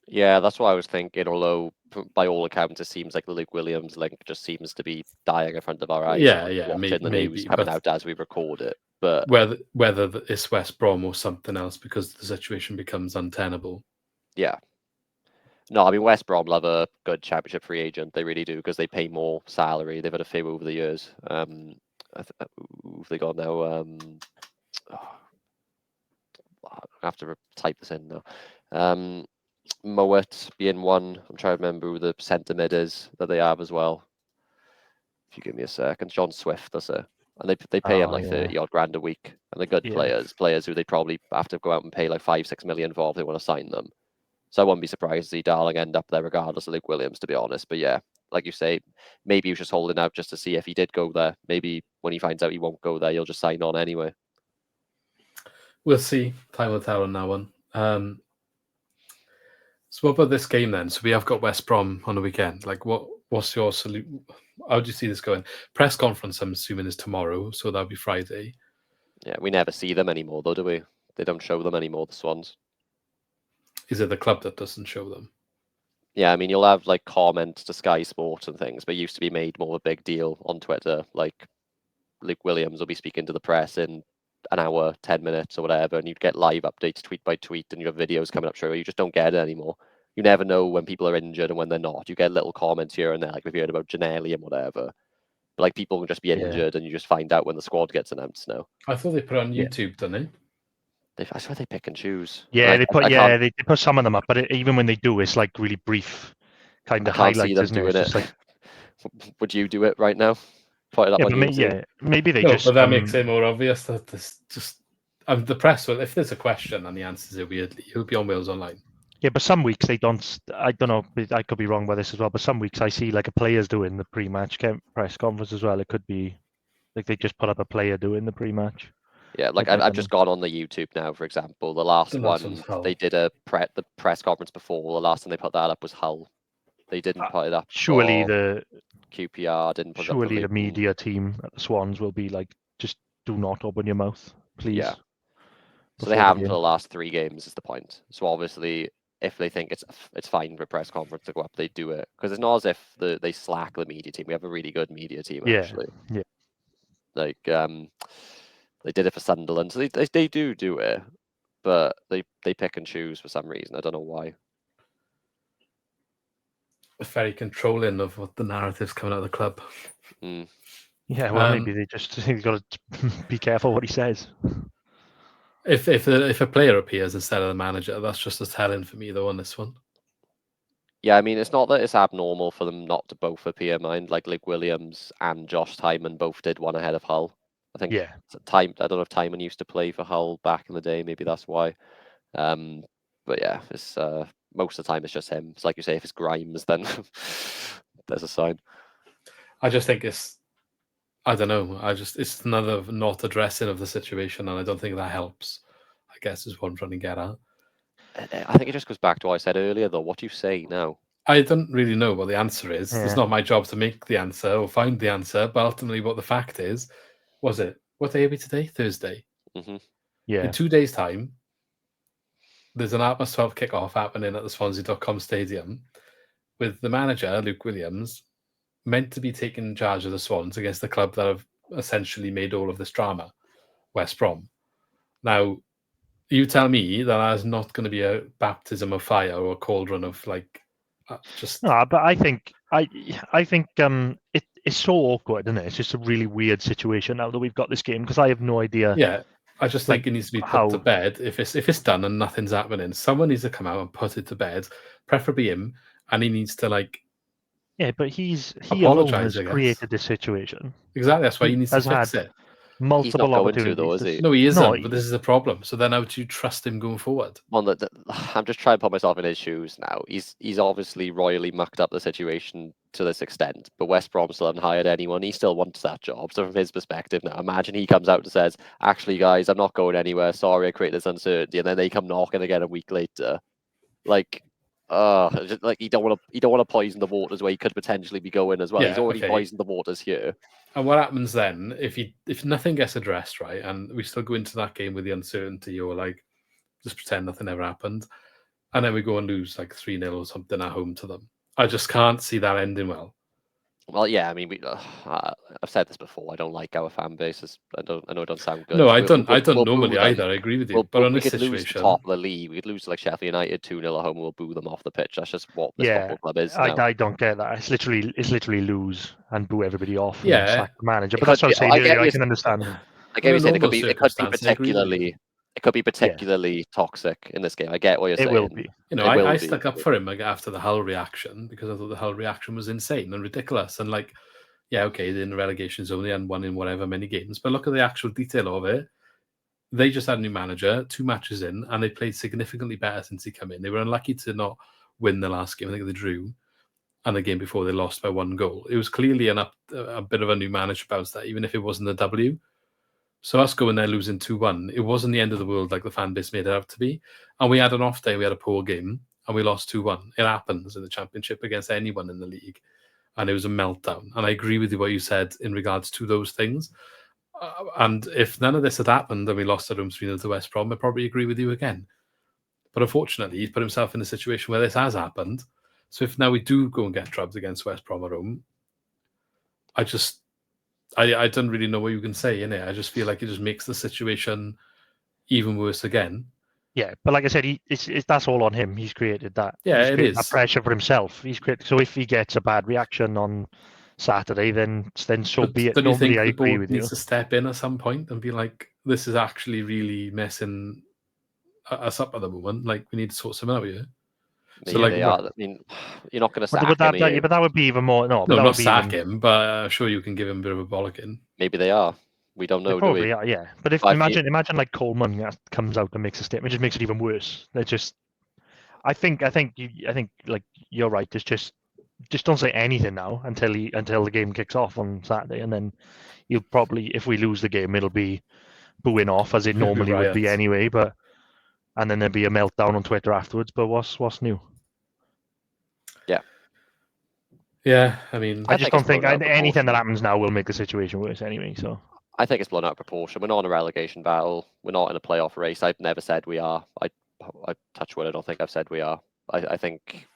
[SPEAKER 2] Yeah, that's what I was thinking. Although, by all accounts, it seems like the Luke Williams link just seems to be dying in front of our eyes.
[SPEAKER 1] Watching
[SPEAKER 2] the news coming out as we record it. But
[SPEAKER 1] whether it's West Brom or something else, because the situation becomes untenable.
[SPEAKER 2] Yeah. No, I mean, West Brom love a good championship free agent. They really do, because they pay more salary. They've had a few over the years. Who've they got now? I have to type this in now. Mowat being one. I'm trying to remember who the centre mid is that they have as well. If you give me a second, John Swift, that's it. And they pay him like 30 odd grand a week. And they're good players who they probably have to go out and pay like 5-6 million for if they want to sign them. So I wouldn't be surprised to see Darling end up there regardless of Luke Williams, to be honest. But yeah, like you say, maybe he was just holding out just to see if he did go there. Maybe when he finds out he won't go there, he'll just sign on anyway.
[SPEAKER 1] We'll see. Time will tell on that one. So what about this game then? So we have got West Brom on the weekend. Like, what's your solution? How do you see this going? Press conference, I'm assuming, is tomorrow, so that'll be Friday.
[SPEAKER 2] Yeah, we never see them anymore, though, do we? They don't show them anymore, the Swans.
[SPEAKER 1] Is it the club that doesn't show them?
[SPEAKER 2] Yeah, I mean, you'll have like comments to Sky Sports and things, but it used to be made more of a big deal on Twitter. Like Luke Williams will be speaking to the press in an hour, 10 minutes or whatever, and you'd get live updates tweet by tweet, and you have videos coming up straight away. You just don't get it anymore. You never know when people are injured and when they're not. You get little comments here and there, like we've heard about Janelli and whatever. But like people can just be injured, and you just find out when the squad gets announced now.
[SPEAKER 1] I thought they put it on YouTube, don't they?
[SPEAKER 2] I swear they pick and choose.
[SPEAKER 3] Yeah, they put some of them up, but even when they do, it's like really brief kind of highlights, isn't it? It's like...
[SPEAKER 2] Would you do it right now? Put it up on YouTube?
[SPEAKER 3] Yeah, maybe they just.
[SPEAKER 1] But that makes it more obvious that this just the press. Well, if there's a question and the answers are weirdly, it'll be on Wales Online.
[SPEAKER 3] Yeah, but some weeks they don't. I don't know. I could be wrong by this as well. But some weeks I see like a player's doing the pre-match press conference as well. It could be like they just put up a player doing the pre-match.
[SPEAKER 2] Yeah, like I've just gone on the YouTube now, for example. The last one they did the press conference before. The last time they put that up was Hull. They didn't put it up.
[SPEAKER 3] Surely the
[SPEAKER 2] QPR didn't put it up.
[SPEAKER 3] Surely the media team at the Swans will be like, just do not open your mouth, please. Yeah.
[SPEAKER 2] So they haven't for the last 3 games is the point. So obviously, if they think it's fine for a press conference to go up, they do it, because it's not as if they slack the media team. We have a really good media team actually.
[SPEAKER 3] Yeah.
[SPEAKER 2] Like they did it for Sunderland, so they do it, but they pick and choose for some reason. I don't know why.
[SPEAKER 1] Very controlling of what the narrative's coming out of the club.
[SPEAKER 2] Mm.
[SPEAKER 3] Yeah, well, maybe he's got to be careful what he says.
[SPEAKER 1] If a player appears instead of the manager, that's just as telling for me though on this one.
[SPEAKER 2] Yeah, I mean, it's not that it's abnormal for them not to both appear. Mind, like Luke Williams and Josh Tymon both did one ahead of Hull. I think.
[SPEAKER 3] Yeah.
[SPEAKER 2] I don't know if Tymon used to play for Hull back in the day. Maybe that's why. But yeah, it's most of the time it's just him. It's like you say, if it's Grimes, then there's a sign.
[SPEAKER 1] I just think I don't know. It's another not addressing of the situation, and I don't think that helps. I guess is what I'm trying to get at.
[SPEAKER 2] I think it just goes back to what I said earlier, though. What do you say now?
[SPEAKER 1] I don't really know what the answer is. Yeah. It's not my job to make the answer or find the answer, but ultimately what the fact is, what day are we today? Thursday.
[SPEAKER 2] Mm-hmm.
[SPEAKER 3] Yeah.
[SPEAKER 1] In 2 days' time, there's an 12 kickoff happening at the Swansea.com stadium with the manager, Luke Williams, meant to be taking charge of the Swans against the club that have essentially made all of this drama, West Brom. Now, you tell me that is not going to be a baptism of fire or a cauldron of just.
[SPEAKER 3] No, but I think it's so awkward, isn't it? It's just a really weird situation now that we've got this game, because I have no idea.
[SPEAKER 1] Yeah, I just think it needs to be put to bed. If it's done and nothing's happening, someone needs to come out and put it to bed, preferably him, and he needs to
[SPEAKER 3] Yeah, but he alone has created this situation.
[SPEAKER 1] Exactly, that's why he needs to fix it.
[SPEAKER 3] multiple
[SPEAKER 2] not going
[SPEAKER 3] opportunities.
[SPEAKER 2] to, though, is he?
[SPEAKER 1] No, he isn't.
[SPEAKER 3] No,
[SPEAKER 1] but this is the problem. So then, how do you trust him going forward?
[SPEAKER 2] Well, I'm just trying to put myself in his shoes now. He's obviously royally mucked up the situation to this extent, but West Brom still haven't hired anyone. He still wants that job. So from his perspective now, imagine he comes out and says, "Actually, guys, I'm not going anywhere. Sorry, I created this uncertainty," and then they come knocking again a week later. Like, like you don't want to poison the waters where he could potentially be going as well.
[SPEAKER 1] Yeah,
[SPEAKER 2] He's already
[SPEAKER 1] okay.
[SPEAKER 2] poisoned the waters here.
[SPEAKER 1] And what happens then if nothing gets addressed, right, and we still go into that game with the uncertainty, or like just pretend nothing ever happened, and then we go and lose like 3-0 or something at home to them? I just can't see that ending well.
[SPEAKER 2] Well, yeah, I mean, I've said this before. I don't like our fan bases. I know it don't sound good.
[SPEAKER 1] No, I don't
[SPEAKER 2] We'll
[SPEAKER 1] normally
[SPEAKER 2] boo them.
[SPEAKER 1] either. I agree with you. But on
[SPEAKER 2] we
[SPEAKER 1] this
[SPEAKER 2] could lose the
[SPEAKER 1] situation,
[SPEAKER 2] top of the league. We could lose to like Sheffield United 2-0 at home. We'll boo them off the pitch. That's just what this football club is now.
[SPEAKER 3] I don't get that. It's literally lose and boo everybody off.
[SPEAKER 1] Yeah.
[SPEAKER 3] And then sack the manager. But that's what I'm saying. I can understand.
[SPEAKER 2] I get what you're saying.
[SPEAKER 1] normal
[SPEAKER 2] It could be particularly toxic in this game. I get what you're saying.
[SPEAKER 3] It will be.
[SPEAKER 1] You know, I stuck up for him after the Hull reaction, because I thought the Hull reaction was insane and ridiculous. And like, yeah, okay, they're in the relegation zone, they hadn't won in whatever many games, but look at the actual detail of it. They just had a new manager, 2 matches in, and they played significantly better since he came in. They were unlucky to not win the last game. I think they drew, and the game before they lost by 1 goal. It was clearly a bit of a new manager bounce there, even if it wasn't a W. So us going there losing 2-1, it wasn't the end of the world like the fan base made it out to be. And we had an off day, we had a poor game, and we lost 2-1. It happens in the Championship against anyone in the league. And it was a meltdown. And I agree with you what you said in regards to those things. And if none of this had happened and we lost at home 3-0 to West Brom, I'd probably agree with you again. But unfortunately, he's put himself in a situation where this has happened. So if now we do go and get drubbed against West Brom at home, I don't really know what you can say, innit? I just feel like it just makes the situation even worse again.
[SPEAKER 3] Yeah, but like I said, that's all on him. He's created that.
[SPEAKER 1] Yeah,
[SPEAKER 3] He's
[SPEAKER 1] it is.
[SPEAKER 3] That pressure for himself. So if he gets a bad reaction on Saturday, then so be it.
[SPEAKER 1] Don't you think
[SPEAKER 3] I
[SPEAKER 1] the
[SPEAKER 3] agree
[SPEAKER 1] board
[SPEAKER 3] with
[SPEAKER 1] needs
[SPEAKER 3] you.
[SPEAKER 1] to step in at some point and be like, this is actually really messing us up at the moment. Like, we need to sort something out here.
[SPEAKER 2] So like, I mean, you're not going to sack him.
[SPEAKER 3] But that would be even more. No,
[SPEAKER 1] not sack him, but I'm sure you can give him a bit of a bollocking.
[SPEAKER 2] Maybe they are. We don't know.
[SPEAKER 3] Probably, do we? Yeah. But imagine like Coleman comes out and makes a statement, it just makes it even worse. They're just. I think like you're right. It's just don't say anything now until the game kicks off on Saturday, and then you'll probably, if we lose the game, it'll be booing off as it normally would be anyway. And then there'll be a meltdown on Twitter afterwards. But what's new?
[SPEAKER 1] Yeah, I mean,
[SPEAKER 3] I just don't think anything that happens now will make the situation worse anyway. So
[SPEAKER 2] I think it's blown out of proportion. We're not in a relegation battle. We're not in a playoff race. I've never said we are. I touch wood. I don't think I've said we are. I think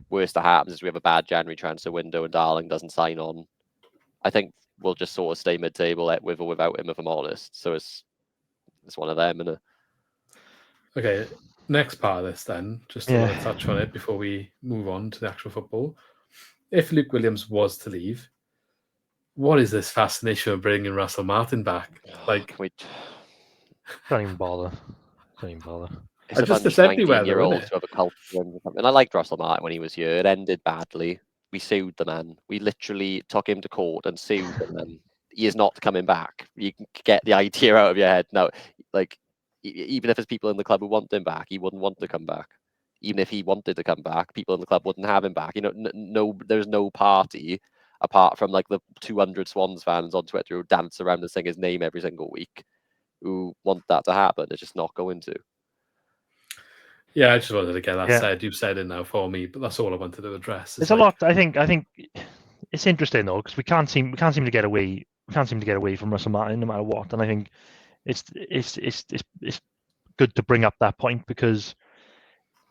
[SPEAKER 2] worst that happens is we have a bad January transfer window and Darling doesn't sign on. I think we'll just sort of stay mid-table with or without him, if I'm honest. So it's one of them, innit?
[SPEAKER 1] Okay, next part of this then, just to touch on it before we move on to the actual football. If Luke Williams was to leave, what is this fascination of bringing Russell Martin back? Like,
[SPEAKER 3] don't even bother.
[SPEAKER 2] It's just everywhere, though, isn't it? And I liked Russell Martin when he was here. It ended badly. We sued the man. We literally took him to court and sued the man. He is not coming back. You can get the idea out of your head. No, like, even if there's people in the club who want him back, he wouldn't want to come back. Even if he wanted to come back, people in the club wouldn't have him back. You know, there's no party apart from like the 200 Swans fans on Twitter who dance around and sing his name every single week, who want that to happen. It's just not going to.
[SPEAKER 1] Yeah, I just wanted to get that said. You've said it now for me, but that's all I wanted to address.
[SPEAKER 3] There's a lot. I think it's interesting though, because we can't seem to get away. We can't seem to get away from Russell Martin no matter what. And I think it's good to bring up that point, because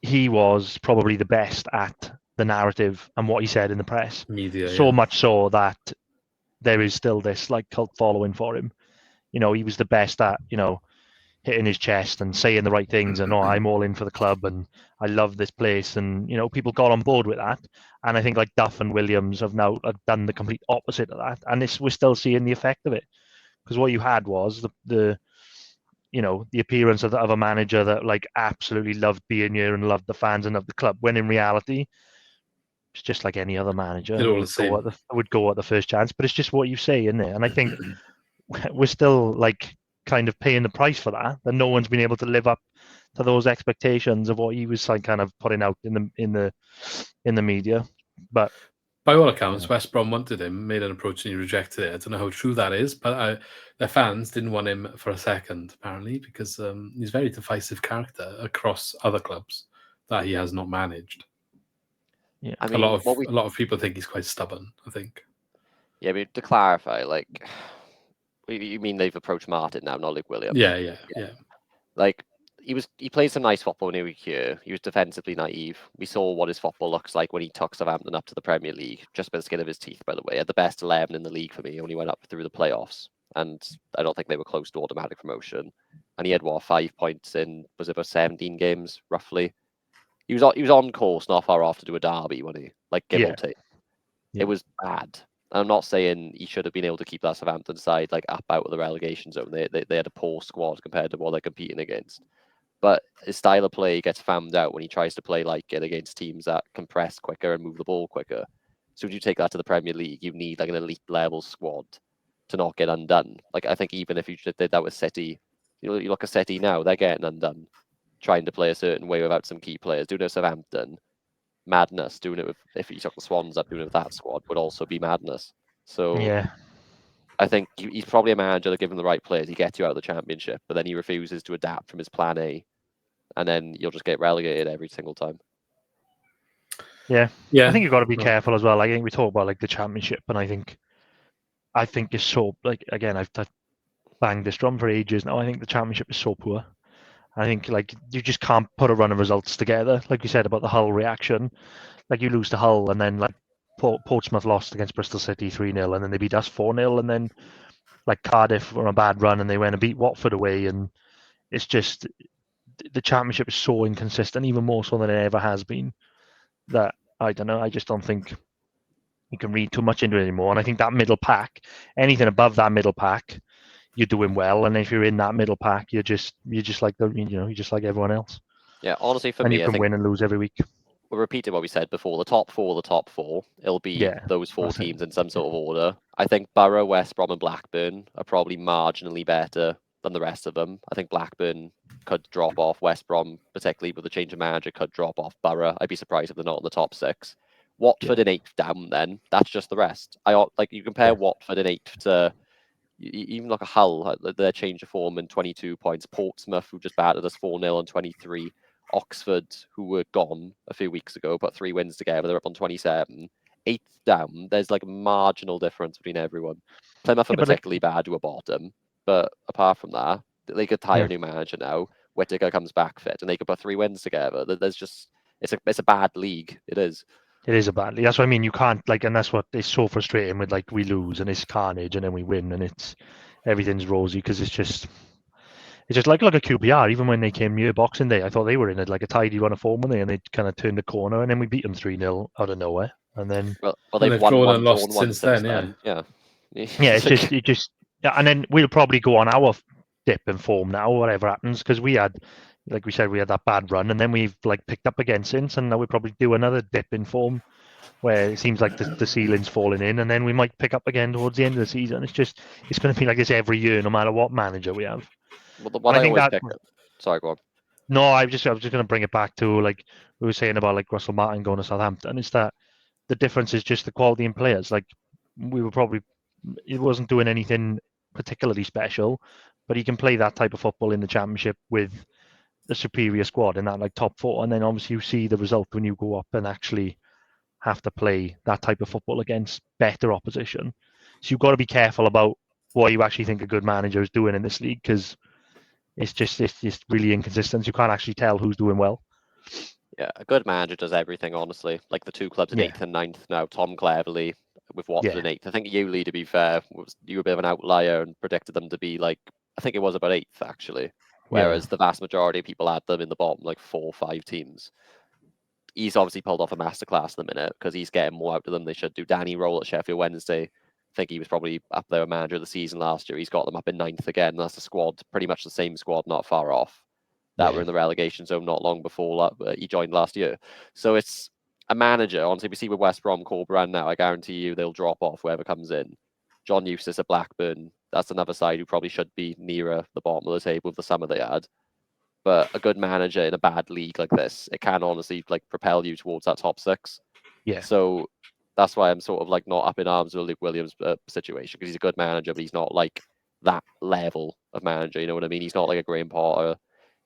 [SPEAKER 3] he was probably the best at the narrative and what he said in the press.
[SPEAKER 1] Media,
[SPEAKER 3] so much so that there is still this like cult following for him. You know, he was the best at, hitting his chest and saying the right things and, I'm all in for the club and I love this place. And, people got on board with that. And I think like Duff and Williams have now done the complete opposite of that. And we're still seeing the effect of it. Because what you had was the appearance of a manager that like absolutely loved being here and loved the fans and loved the club, when in reality it's just like any other manager would go at the first chance. But it's just what you say, isn't it? And I think we're still like kind of paying the price for that. That no one's been able to live up to those expectations of what he was like kind of putting out in the media. But
[SPEAKER 1] by all accounts, West Brom wanted him, made an approach, and he rejected it. I don't know how true that is, but their fans didn't want him for a second, apparently, because he's a very divisive character across other clubs that he has not managed.
[SPEAKER 3] Yeah,
[SPEAKER 1] I mean, a lot of people think he's quite stubborn, I think.
[SPEAKER 2] Yeah, but to clarify, like, you mean they've approached Martin now, not Luke Williams?
[SPEAKER 1] Yeah.
[SPEAKER 2] Like, he played some nice football in a week here. He was defensively naive. We saw what his football looks like when he took Southampton up to the Premier League, just by the skin of his teeth, by the way. He had the best 11 in the league for me, only went up through the playoffs. And I don't think they were close to automatic promotion. And he had, 5 points in, was it about 17 games, roughly? He was on course, not far off to do a derby, when he, like, give or take.
[SPEAKER 3] Yeah.
[SPEAKER 2] It was bad. I'm not saying he should have been able to keep that Southampton side like up out of the relegation zone. They had a poor squad compared to what they're competing against. But his style of play gets found out when he tries to play like it against teams that can press quicker and move the ball quicker. So if you take that to the Premier League, you need like an elite level squad to not get undone. Like I think even if you did that with City, you look at City now, they're getting undone, trying to play a certain way without some key players. Doing it with Southampton, madness. Doing it with, if you took the Swans up, doing it with that squad would also be madness. So
[SPEAKER 3] yeah,
[SPEAKER 2] I think he's probably a manager that, given the right players, he gets you out of the Championship, but then he refuses to adapt from his plan A, and then you'll just get relegated every single time.
[SPEAKER 3] Yeah. I think you've got to be careful as well. I think we talk about like the Championship, and I think it's so, like, again, I've banged this drum for ages now. I think the Championship is so poor. I think like you just can't put a run of results together. Like you said about the Hull reaction, like you lose to Hull, and then like Portsmouth lost against Bristol City 3-0, and then they beat us 4-0, and then like Cardiff were on a bad run and they went and beat Watford away, and it's just the Championship is so inconsistent, even more so than it ever has been, that I don't know. I just don't think you can read too much into it anymore. And I think that middle pack, anything above that middle pack, you're doing well. And if you're in that middle pack, you're just like you're just like everyone else.
[SPEAKER 2] Yeah, honestly, for
[SPEAKER 3] and
[SPEAKER 2] me,
[SPEAKER 3] you can win and lose every week.
[SPEAKER 2] We're repeating what we said before. The top four. It'll be those four teams in some sort of order. I think Borough, West Brom, and Blackburn are probably marginally better than the rest of them. I think Blackburn could drop off. West Brom, particularly with the change of manager, could drop off. Borough, I'd be surprised if they're not in the top 6. Watford in 8th down, then that's just the rest. You compare Watford in 8th to even like a Hull, their change of form in 22 points. Portsmouth, who just battered us 4-0 on 23. Oxford, who were gone a few weeks ago, put 3 wins together. They're up on 27. 8th down, there's like a marginal difference between everyone. Plymouth are particularly bad to a bottom, but apart from that, they could hire a new manager now. Whittaker comes back fit, and they could put 3 wins together. There's just it's a bad league. It is.
[SPEAKER 3] It is a bad league. That's what I mean. You can't and that's what is so frustrating with we lose and it's carnage, and then we win and everything's rosy, because it's just like a QPR. Even when they came near Boxing Day, I thought they were in a tidy run of form, and they kind of turned the corner, and then we beat them 3-0 out of nowhere. And then
[SPEAKER 2] they've won
[SPEAKER 1] and lost since then.
[SPEAKER 2] Yeah.
[SPEAKER 3] It's just and then we'll probably go on our dip in form now, whatever happens, because we had, like we said, we had that bad run, and then we've picked up again since, and now we probably do another dip in form where it seems like the ceiling's falling in, and then we might pick up again towards the end of the season. It's going to be like this every year, no matter what manager we have.
[SPEAKER 2] Sorry, go on.
[SPEAKER 3] No, I was just going to bring it back to like we were saying about like Russell Martin going to Southampton. It's that the difference is just the quality in players. Like it wasn't doing anything particularly special, but he can play that type of football in the Championship with a superior squad in that top 4, and then obviously you see the result when you go up and actually have to play that type of football against better opposition. So you've got to be careful about what you actually think a good manager is doing in this league, because it's just really inconsistent. You can't actually tell who's doing well.
[SPEAKER 2] Yeah, a good manager does everything, honestly. Like the 2 clubs in 8th and 9th now, Tom Cleverley with Watford in 8th. I think Yuli, to be fair, you were a bit of an outlier and predicted them to be I think it was about 8th actually. Whereas the vast majority of people had them in the bottom 4 or 5 teams. He's obviously pulled off a masterclass in a minute, because he's getting more out of them they should do. Danny Roll at Sheffield Wednesday, I think he was probably up there a manager of the season last year. He's got them up in 9th again. That's a squad, pretty much the same squad, not far off, that were in the relegation zone not long before he joined last year. So it's a manager. Honestly, we see with West Brom, Corberan now, I guarantee you they'll drop off whoever comes in. John Eustace at Blackburn, that's another side who probably should be nearer the bottom of the table with the summer they had. But a good manager in a bad league like this, it can honestly like propel you towards that top 6.
[SPEAKER 3] Yeah.
[SPEAKER 2] So that's why I'm sort of like not up in arms with Luke Williams' situation, because he's a good manager, but he's not like that level of manager. You know what I mean? He's not like a Graham Potter.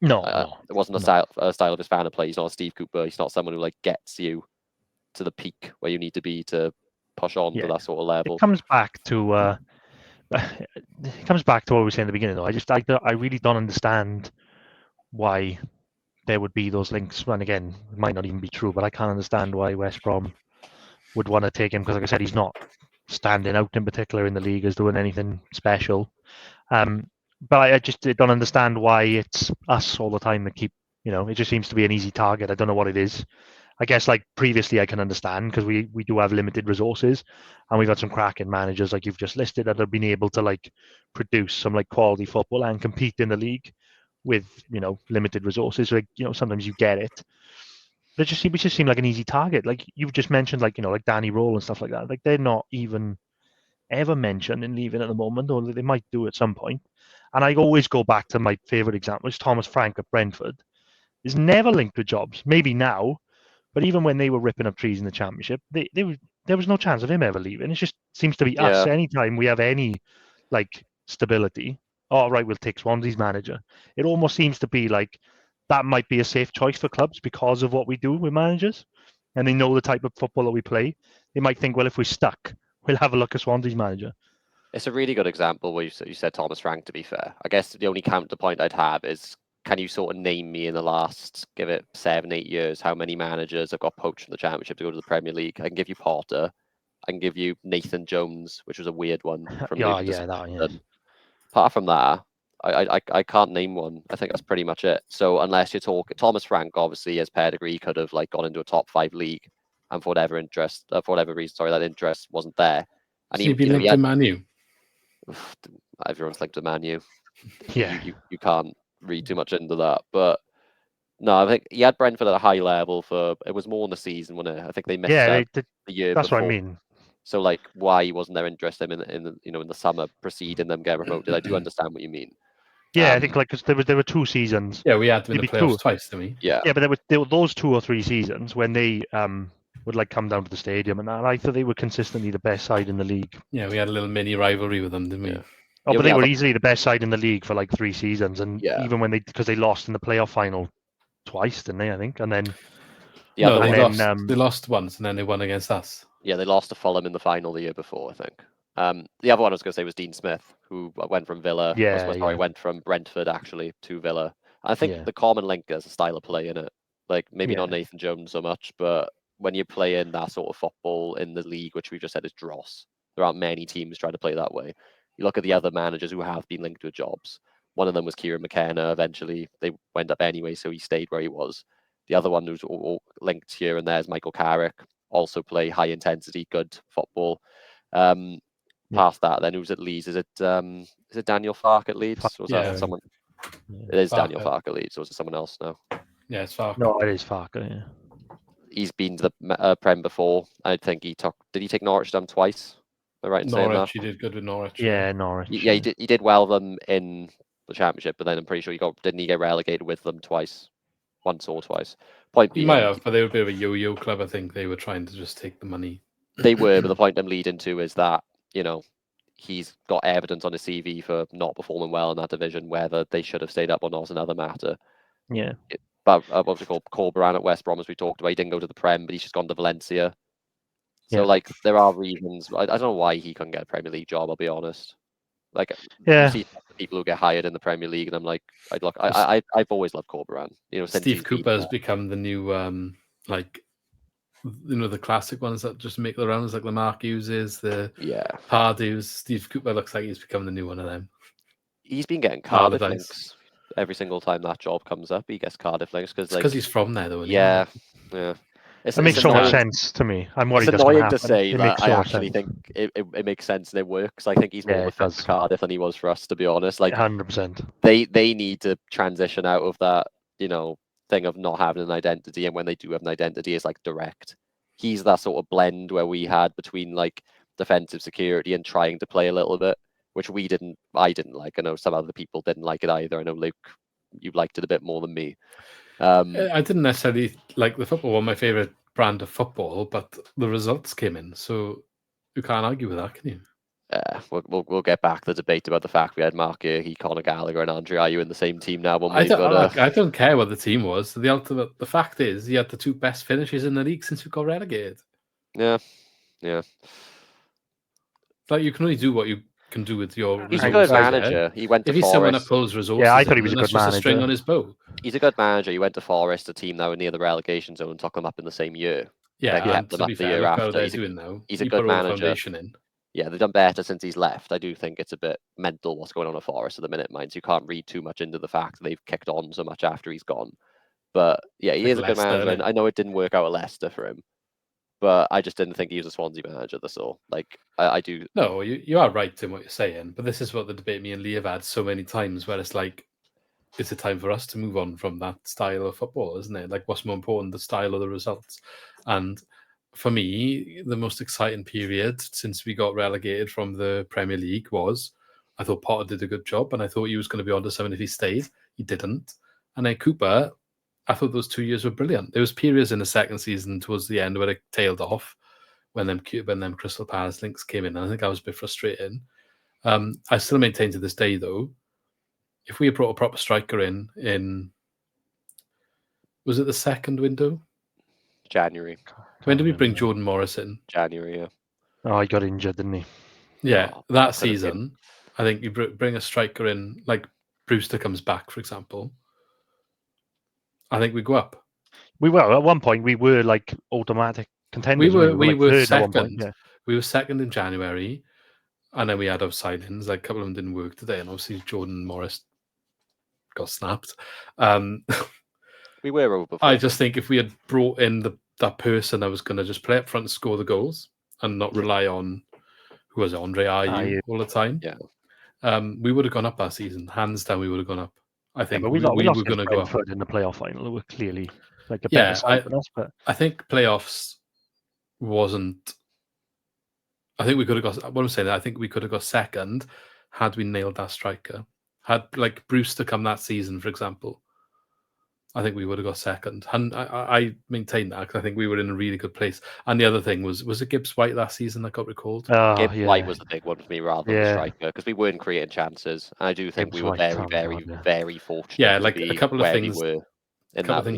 [SPEAKER 3] No,
[SPEAKER 2] it wasn't a style of his fan of play. He's not a Steve Cooper. He's not someone who like gets you to the peak where you need to be to push on to that sort of level.
[SPEAKER 3] It comes back to what we were saying at the beginning, though. I really don't understand why there would be those links. And again, it might not even be true, but I can't understand why West Brom would want to take him, because, like I said, he's not standing out in particular in the league as doing anything special. But I just don't understand why it's us all the time that keep, it just seems to be an easy target. I don't know what it is. I guess like previously I can understand, because we do have limited resources, and we've had some cracking managers like you've just listed that have been able to like produce some like quality football and compete in the league with limited resources. Like sometimes you get it, but it just seem like an easy target. Like you've just mentioned, like like Danny Roll and stuff like that. Like they're not even ever mentioned in leaving at the moment, or they might do at some point. And I always go back to my favourite example is Thomas Frank at Brentford. Is never linked with jobs. Maybe now, but even when they were ripping up trees in the Championship, there was no chance of him ever leaving. It just seems to be us. Anytime we have any like stability, right, we'll take Swansea's manager. It almost seems to be like that might be a safe choice for clubs because of what we do with managers, and they know the type of football that we play. They might think, well, if we're stuck, we'll have a look at Swansea's manager.
[SPEAKER 2] It's a really good example where you said Thomas Frank, to be fair. I guess the only counterpoint I'd have is, can you sort of name me in the last, give it 7-8 years, how many managers have got poached from the Championship to go to the Premier League? I can give you Potter. I can give you Nathan Jones, which was a weird one. From Apart from that, I can't name one. I think that's pretty much it. So unless you're talking Thomas Frank, obviously his pedigree could have like gone into a top 5 league, and for whatever reason, that interest wasn't there. And
[SPEAKER 1] he'd be linked to Man U.
[SPEAKER 2] Everyone's linked to Man U.
[SPEAKER 3] Yeah,
[SPEAKER 2] you can't read too much into that. But no, I think he had Brentford at a high level for, it was more in the season, wasn't it? I think they missed the year.
[SPEAKER 3] That's
[SPEAKER 2] before.
[SPEAKER 3] what I mean.
[SPEAKER 2] So like, why wasn't there interest in the in the summer preceding them getting promoted? I do understand what you mean.
[SPEAKER 3] Yeah, I think like cause there were 2 seasons.
[SPEAKER 1] Yeah, we had them in the playoffs twice, didn't we?
[SPEAKER 2] Yeah,
[SPEAKER 3] but there were those 2 or 3 seasons when they would like come down to the stadium, and I thought they were consistently the best side in the league.
[SPEAKER 1] Yeah, we had a little mini rivalry with them, didn't we?
[SPEAKER 2] Yeah.
[SPEAKER 3] But they were easily the best side in the league for like 3 seasons, and even because they lost in the playoff final twice, didn't they? I think, and then
[SPEAKER 1] they lost once, and then they won against us.
[SPEAKER 2] Yeah, they lost to Fulham in the final the year before, I think. The other one I was going to say was Dean Smith, who went from Villa. Went from Brentford actually to Villa. I think the common link is a style of play in it. Like maybe not Nathan Jones so much, but when you're playing that sort of football in the league, which we just said is dross, there aren't many teams trying to play that way. You look at the other managers who have been linked with jobs. One of them was Kieran McKenna. Eventually, they went up anyway, so he stayed where he was. The other one who's all linked here and there is Michael Carrick. Also play high intensity, good football. Past that, then who's at Leeds? Is it Daniel Farke at Leeds? Or was that someone? It is Daniel Farke at Leeds, or is it someone else now?
[SPEAKER 1] Yeah, it's Farke.
[SPEAKER 3] No, it is Farke. Yeah.
[SPEAKER 2] He's been to the Prem before. I think did he take Norwich down twice? Am I right in saying that?
[SPEAKER 1] He did good with Norwich.
[SPEAKER 3] Yeah, Norwich.
[SPEAKER 2] Yeah, he did well with them in the Championship, but then I'm pretty sure didn't he get relegated with them once or twice? Point being,
[SPEAKER 1] he might have, but they were a bit of a yo-yo club. I think they were trying to just take the money.
[SPEAKER 2] They were, but the point I'm leading to is that he's got evidence on his CV for not performing well in that division. Whether they should have stayed up or not is another matter.
[SPEAKER 3] Yeah.
[SPEAKER 2] But what's it called? Corberan at West Brom, as we talked about, he didn't go to the Prem, but he's just gone to Valencia. So like, there are reasons. I don't know why he couldn't get a Premier League job. I'll be honest. Like, you see people who get hired in the Premier League, and I'm like, I've always loved Corberan. Since
[SPEAKER 1] Steve Cooper has become the new the classic ones that just make the rounds, like the Mark Hughes, the Pardews. Steve Cooper looks like he's become the new one of them.
[SPEAKER 2] He's been getting Cardiff links every single time that job comes up. He gets Cardiff links because
[SPEAKER 1] he's from there, though.
[SPEAKER 2] Yeah.
[SPEAKER 3] It makes so much sense to me. I'm worried
[SPEAKER 2] it's annoying to say that. I actually think it makes sense and it works. I think he's more of a fit for Cardiff than he was for us, to be honest. Like
[SPEAKER 3] 100%.
[SPEAKER 2] They need to transition out of that, thing of not having an identity, and when they do have an identity, it's like direct. He's that sort of blend where we had between like defensive security and trying to play a little bit, which I didn't like. I know some other people didn't like it either. I know, Luke, you liked it a bit more than me.
[SPEAKER 1] I didn't necessarily like the football. One my favourite brand of football, but the results came in, so you can't argue with that, can you?
[SPEAKER 2] We'll get back to the debate about the fact we had Mark Erhe, Conor Gallagher, and Andre Ayew in the same team now.
[SPEAKER 1] I don't care what the team was. The fact is, he had the 2 best finishes in the league since we got relegated.
[SPEAKER 2] Yeah.
[SPEAKER 1] Like, you can only do what you can do with your.
[SPEAKER 2] He's a good manager. He went to
[SPEAKER 1] if he's
[SPEAKER 2] Forest.
[SPEAKER 1] someone that pulls resources,
[SPEAKER 3] I thought he was a good manager.
[SPEAKER 1] A string on his bow.
[SPEAKER 2] He's a good manager. He went to Forest, a team that were near the relegation zone, and took them up in the same year.
[SPEAKER 1] Yeah,
[SPEAKER 2] kept them up the year after. He's a good manager. Yeah, they've done better since he's left. I do think it's a bit mental what's going on at Forest at the minute, mind. So you can't read too much into the fact that they've kicked on so much after he's gone. But yeah, he is a good manager. And I know it didn't work out at Leicester for him, but I just didn't think he was a Swansea manager. That's all. Like, I do.
[SPEAKER 1] No, you are right in what you're saying, but this is what the debate me and Lee have had so many times, where it's like, it's a time for us to move on from that style of football, isn't it? Like, what's more important, the style or the results? And for me, the most exciting period since we got relegated from the Premier League was, I thought Potter did a good job, and I thought he was going to be onto something if he stayed. He didn't. And then Cooper, I thought those 2 years were brilliant. There was periods in the second season towards the end where it tailed off when them Crystal Palace links came in. And I think I was a bit frustrating. I still maintain to this day, though, if we had brought a proper striker in was it the second window?
[SPEAKER 2] January.
[SPEAKER 1] When did we bring Jordan Morris in?
[SPEAKER 2] January, yeah.
[SPEAKER 3] Oh, he got injured, didn't he?
[SPEAKER 1] Yeah, that season, I think you bring a striker in, like Brewster comes back, for example. I think we go up.
[SPEAKER 3] We were at one point. We were like automatic contenders.
[SPEAKER 1] We were second.
[SPEAKER 3] Point, yeah.
[SPEAKER 1] We were second in January, and then we had our signings. Like, a couple of them didn't work today, and obviously Jordan Morris got snapped.
[SPEAKER 2] We were over.
[SPEAKER 1] I just think if we had brought in that person that was going to just play up front and score the goals and not rely on, who was it, Andre Ayew all the time, we would have gone up that season. Hands down, we would have gone up. I think
[SPEAKER 3] we lost
[SPEAKER 1] were going to go up
[SPEAKER 3] in the playoff final. It was clearly like a better side for us. But
[SPEAKER 1] I think playoffs wasn't. I think we could have got. What I'm saying, I think we could have got second had we nailed that striker. Had like Brewster come that season, for example, I think we would have got second. And I maintain that because I think we were in a really good place. And the other thing was it Gibbs White last season that got recalled?
[SPEAKER 2] Gibbs White was the big one for me rather than the striker, because we weren't creating chances. And I do think we were very fortunate.
[SPEAKER 1] Yeah, like a couple of things.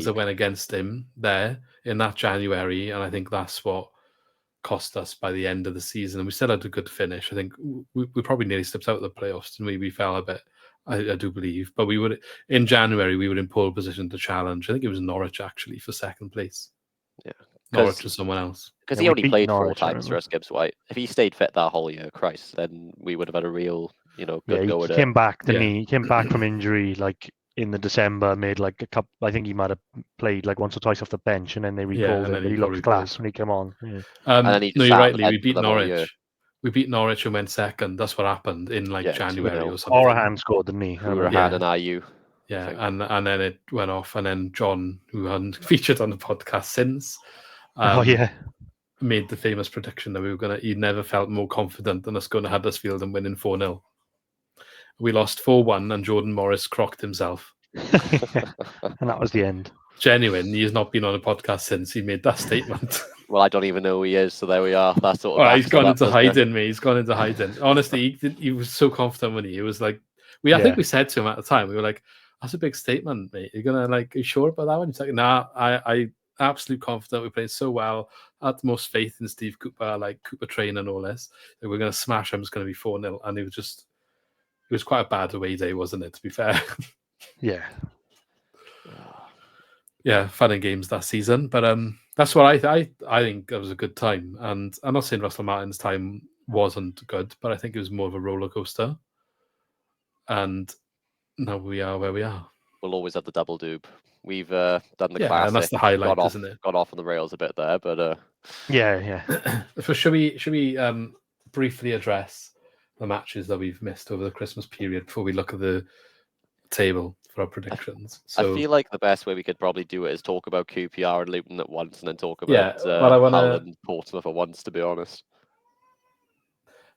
[SPEAKER 1] That went against him there in that January, and I think that's what cost us by the end of the season. And we still had a good finish. I think we probably nearly slipped out of the playoffs, and we fell a bit. I do believe, but we would in January we were in pole position to challenge. I think it was Norwich actually for second place.
[SPEAKER 2] Yeah,
[SPEAKER 1] Norwich or someone else,
[SPEAKER 2] because he only played Norwich 4 times for us, Gibbs White. If he stayed fit that whole year, Christ, then we would have had a real, good go at it.
[SPEAKER 3] He came back, didn't he? He came back from injury like in the December, made like a couple. I think he might have played like once or twice off the bench, and then they recalled him. But he looked class when he came on. Yeah.
[SPEAKER 2] And then he
[SPEAKER 1] no, you're right, Lee. We beat Norwich. We beat Norwich and went second. That's what happened in January or something.
[SPEAKER 3] Orahan scored, didn't he?
[SPEAKER 2] Orahan and Ayew.
[SPEAKER 1] Yeah, and then it went off, and then John, who hadn't featured on the podcast since, made the famous prediction that he never felt more confident than us going to Huddersfield and winning 4-0. We lost 4-1, and Jordan Morris crocked himself.
[SPEAKER 3] And that was the end.
[SPEAKER 1] Genuine. He has not been on a podcast since he made that statement.
[SPEAKER 2] Well, I don't even know who he is, so there we are. That's sort of.
[SPEAKER 1] He's gone into hiding, mate. He's gone into hiding. Honestly, he was so confident when he was like, I think we said to him at the time, we were like, "That's a big statement, mate. You're gonna are you sure about that one?" He's like, "Nah, I absolutely confident. We're playing so well. Utmost faith in Steve Cooper, like Cooper train and all this. That we're gonna smash him. It's gonna be 4-0." And it was quite a bad away day, wasn't it? To be fair.
[SPEAKER 3] Yeah.
[SPEAKER 1] Yeah, fun and games that season, but that's what I think that was a good time. And I'm not saying Russell Martin's time wasn't good, but I think it was more of a roller coaster. And now we are where we are.
[SPEAKER 2] We'll always have the double doob. We've done the classic.
[SPEAKER 1] And that's the highlight, isn't it?
[SPEAKER 2] Got off on the rails a bit there, but
[SPEAKER 3] yeah.
[SPEAKER 1] So should we briefly address the matches that we've missed over the Christmas period before we look at the table for our predictions?
[SPEAKER 2] I feel like the best way we could probably do it is talk about QPR and Luton at once, and then talk about Hull and Portsmouth at once. To be honest,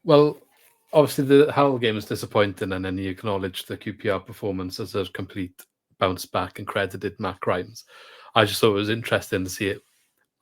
[SPEAKER 1] Well, obviously the Hull game was disappointing, and then he acknowledged the QPR performance as a complete bounce back and credited Matt Grimes. I just thought it was interesting to see it.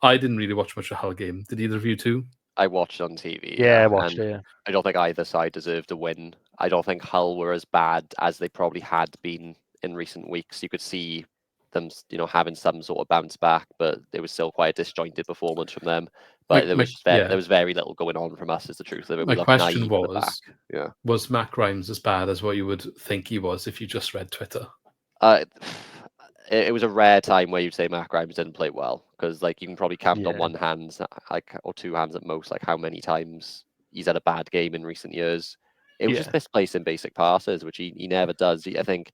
[SPEAKER 1] I didn't really watch much of the Hull game. Did either of you two?
[SPEAKER 2] I watched on TV.
[SPEAKER 3] Yeah, I watched it. Yeah.
[SPEAKER 2] I don't think either side deserved a win. I don't think Hull were as bad as they probably had been in recent weeks. You could see them, having some sort of bounce back, but it was still quite a disjointed performance from them. But there was very little going on from us, is the truth of it.
[SPEAKER 1] My question was Matt Grimes as bad as what you would think he was if you just read Twitter?
[SPEAKER 2] It was a rare time where you'd say Matt Grimes didn't play well, because you can probably count on one hand, or two hands at most, how many times he's had a bad game in recent years. It was just misplacing basic passes, which he never does. I think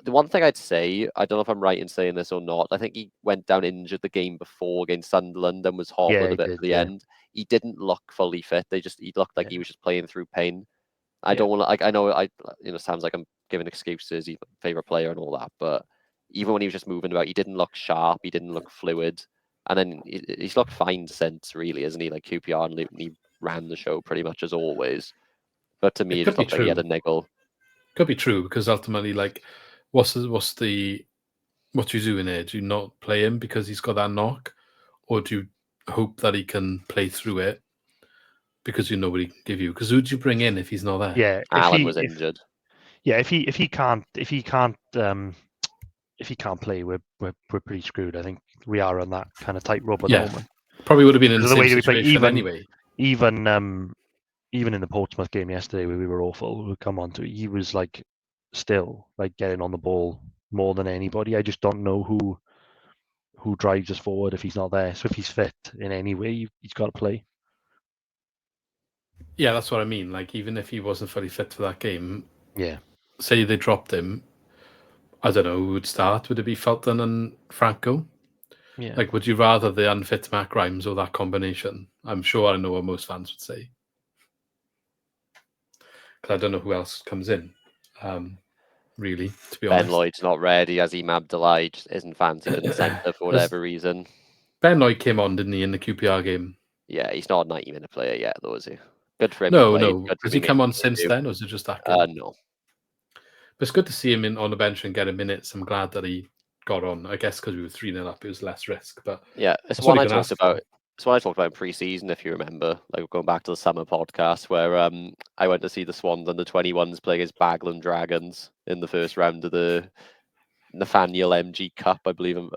[SPEAKER 2] the one thing I'd say, I don't know if I'm right in saying this or not, I think he went down injured the game before against Sunderland and was hobbling a bit at the end. He didn't look fully fit. He looked like he was just playing through pain. I don't want to, I know, sounds like I'm giving excuses, he's my favourite player and all that, but even when he was just moving about, he didn't look sharp, he didn't look fluid. And then he's looked fine since, really, isn't he? QPR and Luton, he ran the show pretty much as always. But to me, it just looked like he had a niggle.
[SPEAKER 1] Could be true, because ultimately, what do you do in there? Do you not play him because he's got that knock? Or do you hope that he can play through it because you know what he can give you? Because who do you bring in if he's not there?
[SPEAKER 3] Yeah,
[SPEAKER 2] Alan was injured.
[SPEAKER 3] If he can't play, we're pretty screwed. I think we are on that kind of tightrope at the moment.
[SPEAKER 1] Probably would have been in the same situation anyway.
[SPEAKER 3] Even in the Portsmouth game yesterday, where we were awful, we'll come on to it, he was still getting on the ball more than anybody. I just don't know who drives us forward if he's not there. So if he's fit in any way, he's got to play.
[SPEAKER 1] Yeah, that's what I mean. Even if he wasn't fully fit for that game, say they dropped him, I don't know who would start. Would it be Felton and Franco?
[SPEAKER 3] Yeah.
[SPEAKER 1] Would you rather the unfit Matt Grimes or that combination? I'm sure I know what most fans would say. Because I don't know who else comes in. Really, to be honest.
[SPEAKER 2] Ben Lloyd's not ready, as Imam Abdullahi isn't fancied in the centre for whatever reason.
[SPEAKER 1] Ben Lloyd came on, didn't he, in the QPR game?
[SPEAKER 2] Yeah, he's not a 90-minute player yet, though, is he? Good for him.
[SPEAKER 1] No. Has he come on since then, or is it just that game?
[SPEAKER 2] No.
[SPEAKER 1] But it's good to see him on the bench and get a minutes. I'm glad that he got on. I guess because we were 3-0 up, it was less risk. But
[SPEAKER 2] yeah, it's what I talked about. It's what I talked about in pre-season, if you remember, going back to the summer podcast, where I went to see the Swans under 21s play against Bagland Dragons in the first round of the Nathaniel MG Cup, I believe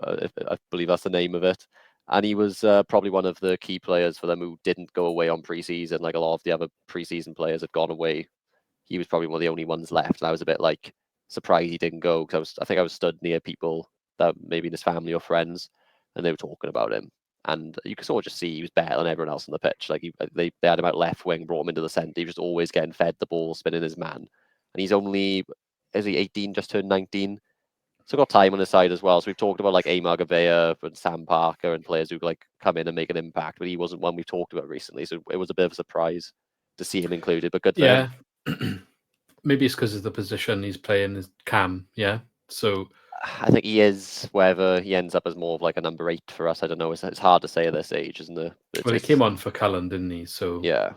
[SPEAKER 2] that's the name of it. And he was probably one of the key players for them who didn't go away on pre-season. A lot of the other pre-season players had gone away. He was probably one of the only ones left, and I was a bit surprised he didn't go, because I think I was stood near people that maybe his family or friends, and they were talking about him. And you could sort of just see he was better than everyone else on the pitch. They had him out left wing, brought him into the centre. He was just always getting fed the ball, spinning his man. And he's only, is he 18, just turned 19? So got time on his side as well. So we've talked about Amar Gavea and Sam Parker and players who come in and make an impact, but he wasn't one we've talked about recently. So it was a bit of a surprise to see him included, but good for him.
[SPEAKER 1] Maybe it's because of the position he's playing is cam, so
[SPEAKER 2] I think he is, whether he ends up as more of a number 8 for us, I don't know. It's hard to say at this age, isn't it?
[SPEAKER 1] He came on for Cullen, didn't he? So
[SPEAKER 2] yeah.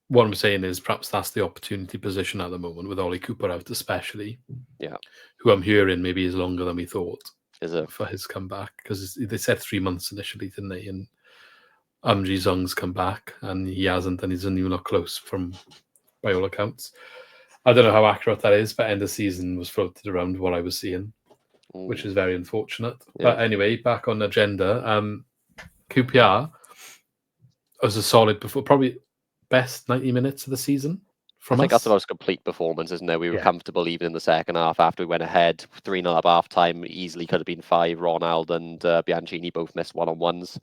[SPEAKER 1] What I'm saying is perhaps that's the opportunity position at the moment with Ollie Cooper out, especially.
[SPEAKER 2] Yeah.
[SPEAKER 1] Who I'm hearing maybe is longer than we thought.
[SPEAKER 2] Is it?
[SPEAKER 1] For his comeback, because they said 3 months initially, didn't they? And Amji Zong's come back, and he hasn't, and he's a new not close by all accounts. I don't know how accurate that is, but end of season was floated around what I was seeing, which is very unfortunate. Yeah. But anyway, back on the agenda, QPR was a solid before, probably best 90 minutes of the season.
[SPEAKER 2] I think that's the most complete performance, isn't it? We were comfortable even in the second half after we went ahead 3-0 at half time. Easily could have been 5. Ronald and Bianchini both missed one-on-ones.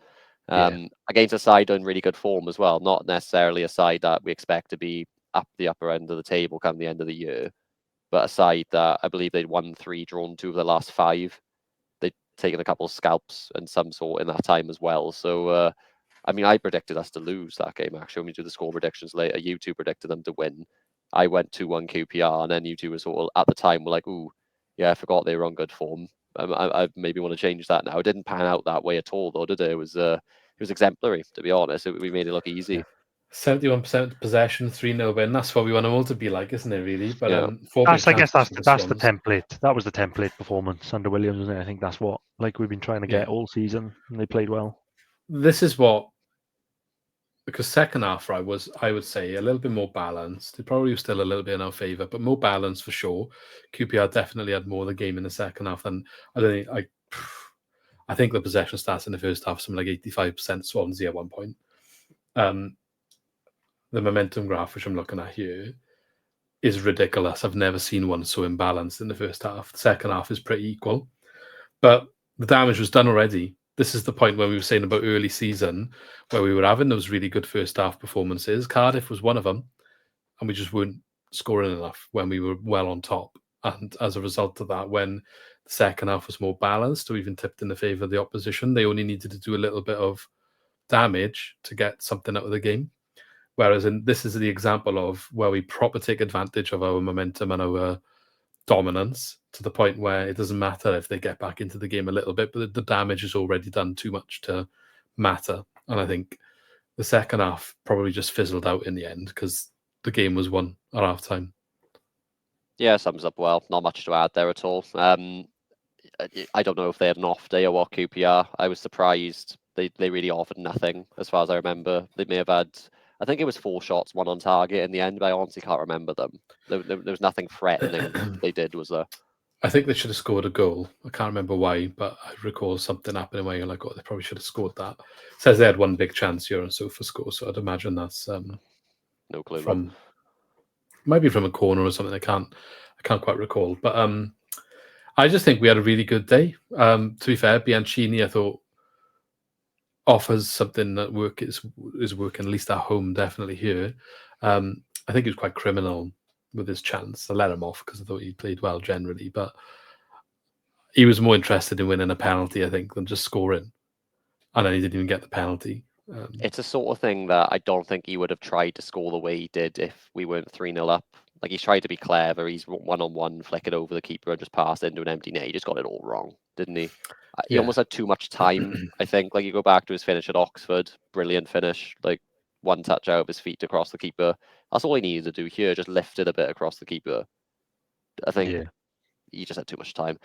[SPEAKER 2] Against a side in really good form as well. Not necessarily a side that we expect to be up the upper end of the table come the end of the year, but a side that I believe they'd won 3, drawn 2 of the last 5. They'd taken a couple of scalps and some sort in that time as well. So, I predicted us to lose that game, actually, when we do the score predictions later. You two predicted them to win. I went 2-1 QPR, and then you two were sort of, at the time, were like, ooh, yeah, I forgot they were on good form. I maybe want to change that now. It didn't pan out that way at all, though, did it? It was exemplary, to be honest. We made it look easy.
[SPEAKER 1] 71% possession, 3-0 win. That's what we want them all to be like, isn't it? Really, but
[SPEAKER 2] Yeah.
[SPEAKER 3] I guess that's the template. That was the template performance under Williams, wasn't it? I think that's what we've been trying to get all season, and they played well.
[SPEAKER 1] This is what, because second half, I would say a little bit more balanced. It probably was still a little bit in our favour, but more balanced for sure. QPR definitely had more of the game in the second half, and I think the possession stats in the first half, something like 85% Swansea at one point. The momentum graph, which I'm looking at here, is ridiculous. I've never seen one so imbalanced in the first half. The second half is pretty equal, but the damage was done already. This is the point where we were saying about early season, where we were having those really good first half performances. Cardiff was one of them, and we just weren't scoring enough when we were well on top. And as a result of that, when the second half was more balanced or even tipped in the favour of the opposition, they only needed to do a little bit of damage to get something out of the game. Whereas this is the example of where we proper take advantage of our momentum and our dominance to the point where it doesn't matter if they get back into the game a little bit, but the damage is already done too much to matter. And I think the second half probably just fizzled out in the end because the game was won at half time.
[SPEAKER 2] Yeah, sums up well. Not much to add there at all. I don't know if they had an off day or what, QPR. I was surprised. They really offered nothing, as far as I remember. They may have had, I think it was 4 shots, 1 on target in the end, but I honestly can't remember them. There was nothing threatening they did, was there?
[SPEAKER 1] I think they should have scored a goal. I can't remember why, but I recall something happening where you're like, oh, they probably should have scored that. It says they had one big chance here and Sofa score, so I'd imagine that's
[SPEAKER 2] no clue
[SPEAKER 1] from maybe from a corner or something. I can't quite recall, but I just think we had a really good day. To be fair, Bianchini, I thought, offers something that is working, at least at home, definitely here. I think he was quite criminal with his chance. I let him off because I thought he played well generally, but he was more interested in winning a penalty, I think, than just scoring. And then he didn't even get the penalty.
[SPEAKER 2] It's a sort of thing that I don't think he would have tried to score the way he did if we weren't 3-0 up. Like, he's tried to be clever. He's one-on-one, flick it over the keeper and just pass it into an empty net. He just got it all wrong, didn't he? He almost had too much time, I think. Like, you go back to his finish at Oxford, brilliant finish. Like, one touch out of his feet across the keeper. That's all he needed to do here, just lift it a bit across the keeper. I think he just had too much time.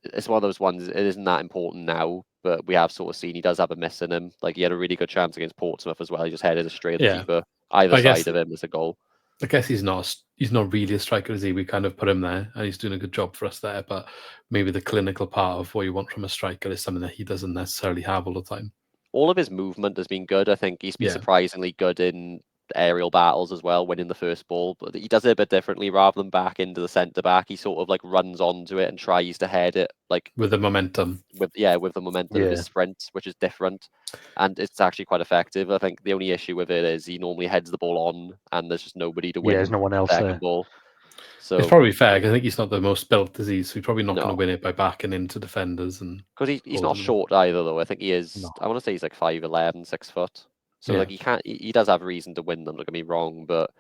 [SPEAKER 2] It's one of those ones, it isn't that important now, but we have sort of seen he does have a miss in him. Like, he had a really good chance against Portsmouth as well. He just headed it straight at the keeper. Either side of him is a goal.
[SPEAKER 1] I guess he's not really a striker, is he? We kind of put him there and he's doing a good job for us there, but maybe the clinical part of what you want from a striker is something that he doesn't necessarily have all the time.
[SPEAKER 2] All of his movement has been good. I think he's been surprisingly good in aerial battles as well, winning the first ball, but he does it a bit differently. Rather than back into the centre back, he sort of like runs onto it and tries to head it, like
[SPEAKER 1] with the momentum
[SPEAKER 2] of his sprint, which is different, and it's actually quite effective. I think the only issue with it is he normally heads the ball on and there's just nobody to win.
[SPEAKER 3] There's no one else there.
[SPEAKER 2] Ball. So
[SPEAKER 1] it's probably fair. I think he's not the most built disease, so he's probably not going to win it by backing into defenders. And
[SPEAKER 2] because he's not short either, though. I think he is. I want to say he's like 5'11", 6 foot. So like he does have reason to win them. Don't get me wrong, but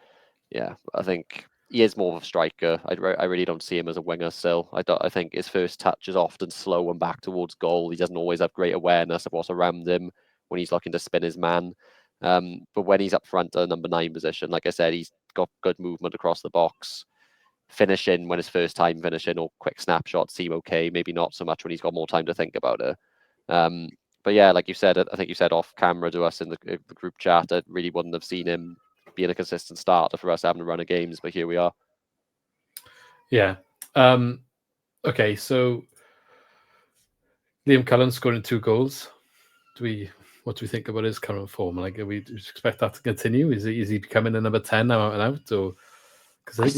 [SPEAKER 2] yeah, I think he is more of a striker. I really don't see him as a winger still. I think his first touch is often slow and back towards goal. He doesn't always have great awareness of what's around him when he's looking to spin his man. But when he's up front at a number 9 position, like I said, he's got good movement across the box. Finishing when his first time finishing or quick snapshots seem okay. Maybe not so much when he's got more time to think about it. But yeah, like you said, I think you said off camera to us in the group chat, I really wouldn't have seen him being a consistent starter for us having a run of games, but here we are.
[SPEAKER 1] Yeah. Okay, so Liam Cullen scoring 2 goals. What do we think about his current form? Like, do we expect that to continue? Is he becoming a number 10 now out and out, or because I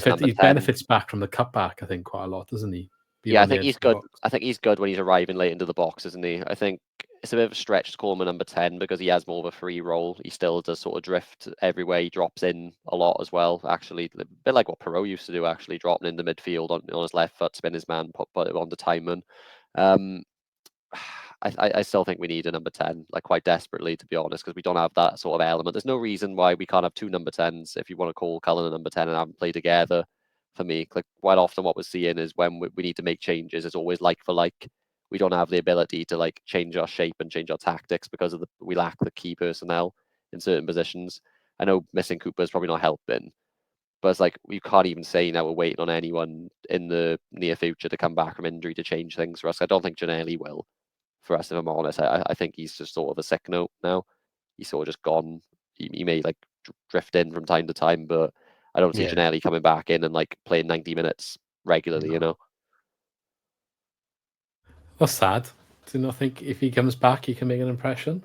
[SPEAKER 1] think he benefits back from the cutback, I think, quite a lot, doesn't he?
[SPEAKER 2] I think he's good. I think he's good when he's arriving late into the box, isn't he? I think it's a bit of a stretch to call him a number 10 because he has more of a free role. He still does sort of drift everywhere. He drops in a lot as well, actually. A bit like what Perot used to do, actually, dropping into midfield on his left foot, spin his man, put it on to Timon. I still think we need a number 10, like quite desperately, to be honest, because we don't have that sort of element. There's no reason why we can't have 2 number 10s if you want to call Cullen a number 10 and have them play together. For me, like quite often what we're seeing is when we need to make changes, it's always like for like. We don't have the ability to like change our shape and change our tactics because we lack the key personnel in certain positions. I know missing Cooper is probably not helping, but it's like we can't even say now we're waiting on anyone in the near future to come back from injury to change things for us. I don't think Giannelli will, for us, if I'm honest. I think he's just sort of a sick note now. He's sort of just gone. He may like drift in from time to time, but I don't see Giannelli coming back in and like playing 90 minutes regularly, you know.
[SPEAKER 1] That's sad. Do you not think if he comes back, he can make an impression?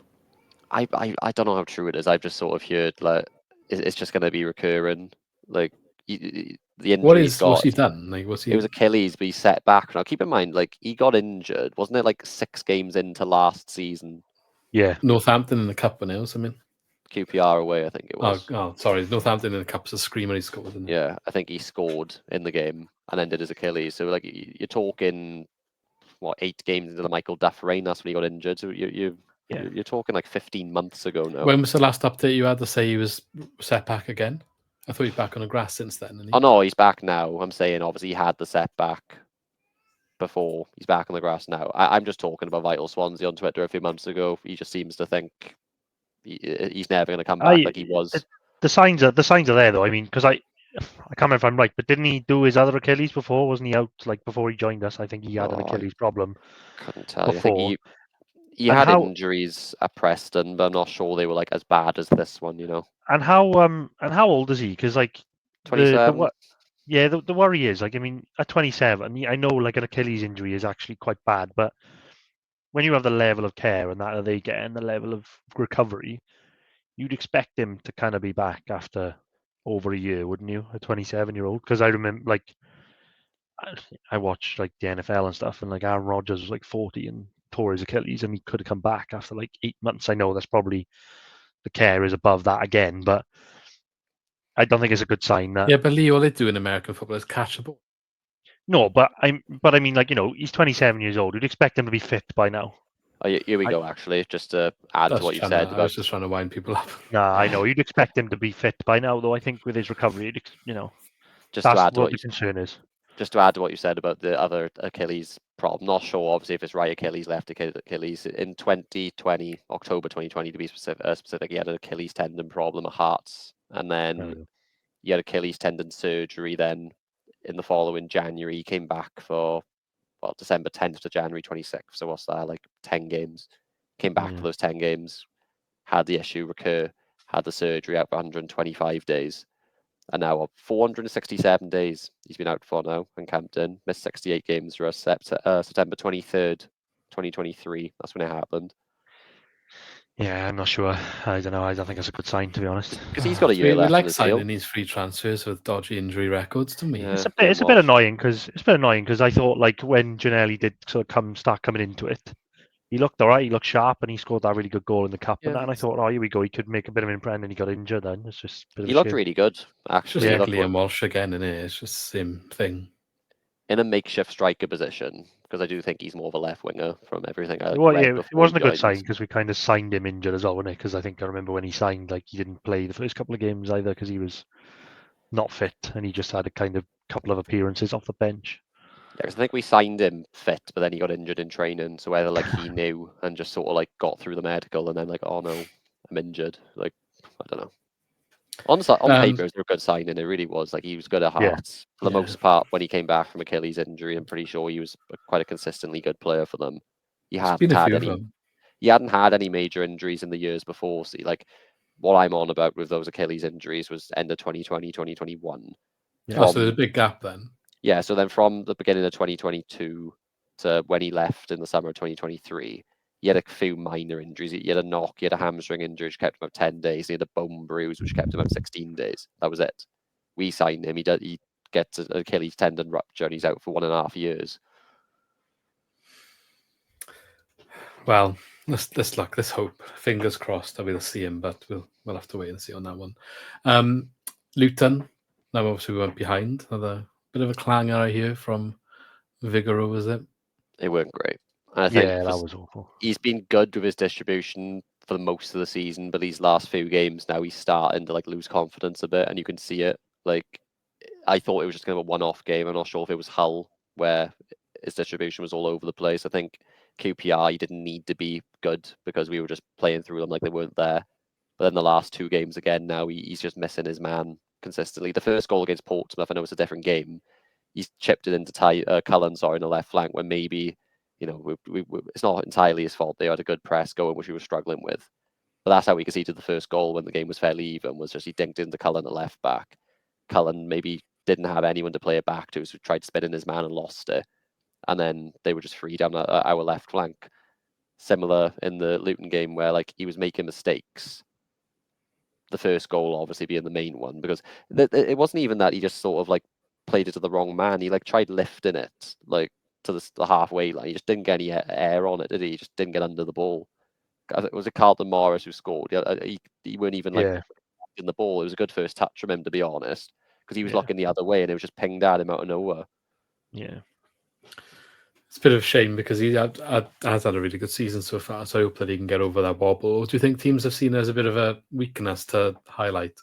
[SPEAKER 2] I don't know how true it is. I've just sort of heard like it's just going to be recurring. Like the injury he's got.
[SPEAKER 1] What's he done? Like, what's he?
[SPEAKER 2] It was Achilles, but he's set back. Now keep in mind, like he got injured, wasn't it? Like 6 games into last season.
[SPEAKER 3] Yeah.
[SPEAKER 1] Northampton in the cup when else? I mean,
[SPEAKER 2] QPR away, I think it was.
[SPEAKER 1] Oh, sorry, Northampton in the cup's a screamer. He scored. Didn't he?
[SPEAKER 2] Yeah, I think he scored in the game and ended his Achilles. So like you're talking, what, 8 games into the Michael Duff reign? That's when he got injured. So you're talking like 15 months ago now.
[SPEAKER 1] When was the last update you had to say he was set back again? I thought he's back on the grass since then. Isn't he?
[SPEAKER 2] Oh no, he's back now. I'm saying obviously he had the setback before. He's back on the grass now. I'm just talking about Vital Swansea on Twitter a few months ago. He just seems to think he's never going to come back like he was.
[SPEAKER 3] The signs are there though. I mean, because I can't remember if I'm right, but didn't he do his other Achilles before? Wasn't he out like before he joined us? I think he had an Achilles problem.
[SPEAKER 2] Couldn't tell you. I think he had injuries at Preston, but I'm not sure they were like as bad as this one, you know.
[SPEAKER 3] And how old is he? Because like
[SPEAKER 2] 27.
[SPEAKER 3] The worry is like, I mean, at 27, I know like an Achilles injury is actually quite bad, but when you have the level of care and that they get and the level of recovery, you'd expect him to kind of be back after over a year, wouldn't you? A 27-year-old? Because I remember like I watched like the NFL and stuff, and like Aaron Rodgers was like 40 and tore his Achilles, and he could have come back after like 8 months. I know that's probably the care is above that again, but I don't think it's a good sign. That
[SPEAKER 1] but Lee, all they do in American football is catch a ball.
[SPEAKER 3] No, but I mean, like, you know, he's 27 years old. You'd expect him to be fit by now.
[SPEAKER 2] Oh, here we go. Actually, just to add to what you said.
[SPEAKER 1] I was just trying to wind people up.
[SPEAKER 3] Nah, I know. You'd expect him to be fit by now, though. I think with his recovery, you know,
[SPEAKER 2] just to add to what
[SPEAKER 3] the concern is.
[SPEAKER 2] Just to add to what you said about the other Achilles problem, not sure obviously if it's right Achilles, left Achilles. In 2020, October 2020 to be specific, he had an Achilles tendon problem at Hearts, and then he had Achilles tendon surgery. Then in the following January, he came back for December 10th to January 26th. So what's that, like 10 games? Came back for those 10 games, had the issue recur, had the surgery out for 125 days. And now 467 days he's been out for now and camped in. Missed 68 games for us. September 23rd, 2023. That's when it happened.
[SPEAKER 3] Yeah, I'm not sure. I don't know. I don't think it's a good sign, to be honest.
[SPEAKER 2] Because he's got a year left.
[SPEAKER 1] We like signing these free transfers with dodgy injury records, don't we?
[SPEAKER 3] Yeah, it's a bit annoying because I thought like when Giannelli did sort of start coming into it, he looked all right. He looked sharp, and he scored that really good goal in the cup. And I thought, oh, here we go. He could make a bit of an impression, and he got injured. Then it's just
[SPEAKER 2] he looked really good, actually.
[SPEAKER 1] Just like Liam Walsh again, isn't it? It's just the same thing.
[SPEAKER 2] In a makeshift striker position, because I do think he's more of a left winger from everything I
[SPEAKER 3] read. It wasn't a good sign because we kind of signed him injured as well, wasn't it? Because I think I remember when he signed, like he didn't play the first couple of games either because he was not fit, and he just had a kind of couple of appearances off the bench.
[SPEAKER 2] Yeah, because I think we signed him fit, but then he got injured in training. So whether like he knew and just sort of like got through the medical and then like, oh no, I'm injured. Like, I don't know. On paper, it was a good signing. It really was. Like he was good at Hearts for the most part. When he came back from Achilles injury, I'm pretty sure he was quite a consistently good player for them. He hadn't had any major injuries in the years before. So like what I'm on about with those Achilles injuries was end of 2020, 2021.
[SPEAKER 1] Yeah, so there's a big gap then.
[SPEAKER 2] Yeah, so then from the beginning of 2022 to when he left in the summer of 2023, he had a few minor injuries. He had a knock, he had a hamstring injury, which kept him out 10 days. He had a bone bruise, which kept him out 16 days. That was it. We signed him. He gets an Achilles tendon rupture and he's out for 1.5 years.
[SPEAKER 1] Well, let's look, let's hope. Fingers crossed that we'll see him, but we'll have to wait and see on that one. Luton, now obviously we went behind. Another bit of a clanger I hear from Vigoro, was it?
[SPEAKER 2] It weren't great. And I think
[SPEAKER 3] that was awful.
[SPEAKER 2] He's been good with his distribution for most of the season, but these last few games now he's starting to like lose confidence a bit, and you can see it. Like I thought it was just kind of a one-off game. I'm not sure if it was Hull where his distribution was all over the place. I think QPR he didn't need to be good because we were just playing through them like they weren't there. But then the last 2 games again, now he's just missing his man consistently. The first goal against Portsmouth, I know it's a different game. He's chipped it into Cullen, in the left flank, when maybe, it's not entirely his fault. They had a good press going, which he was struggling with. But that's how we conceded the first goal when the game was fairly even, was just he dinked into Cullen at left back. Cullen maybe didn't have anyone to play it back to, so tried to spin in his man and lost it. And then they were just free down our left flank. Similar in the Luton game, where he was making mistakes. The first goal obviously being the main one, because it wasn't even that he just sort of played it to the wrong man. He tried lifting it to the halfway line. He just didn't get any air on it, did he? He just didn't get under the ball. Was it Carlton Morris who scored? He weren't even in the ball. It was a good first touch from him, to be honest, because he was looking the other way and it was just pinged at him out of nowhere.
[SPEAKER 3] Yeah.
[SPEAKER 1] It's a bit of a shame because he has had a really good season so far, so I hope that he can get over that wobble. Do you think teams have seen it as a bit of a weakness to highlight?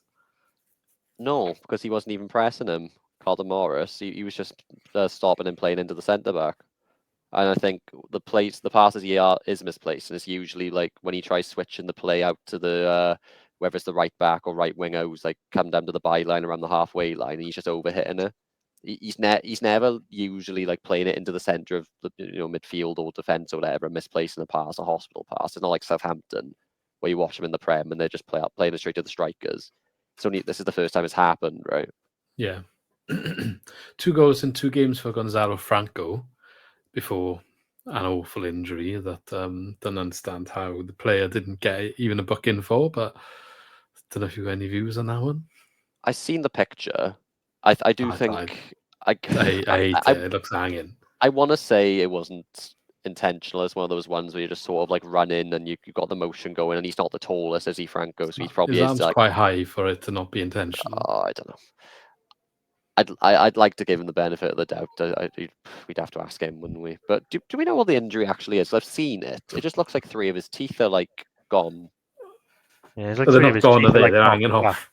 [SPEAKER 2] No, because he wasn't even pressing him, Carlton Morris. He was just stopping and playing into the centre-back. And I think the passes is misplaced, and it's usually when he tries switching the play out to the whether it's the right back or right winger who's come down to the byline around the halfway line, and he's just overhitting it. He's never usually playing it into the centre of the midfield or defence or whatever, and misplacing a pass, a hospital pass. It's not like Southampton where you watch them in the Prem and they're just playing it straight to the strikers. This is the first time it's happened, right?
[SPEAKER 1] Yeah. 2 goals in 2 games for Gonzalo Franco before an awful injury that don't understand how the player didn't get even a booking for, but I don't know if you have any views on that one.
[SPEAKER 2] I've seen the picture. I hate it. It
[SPEAKER 1] looks hanging.
[SPEAKER 2] I want to say it wasn't intentional. It's one of those ones where you just sort of run in and you got the motion going, and he's not the tallest, is he, Franco? So he probably
[SPEAKER 1] his arm's quite high for it to not be intentional.
[SPEAKER 2] I don't know. I'd like to give him the benefit of the doubt. We'd have to ask him, wouldn't we? But do we know what the injury actually is? I've seen it. It just looks like 3 of his teeth are gone.
[SPEAKER 3] Yeah, it's
[SPEAKER 1] they're not gone, are they? They're hanging off.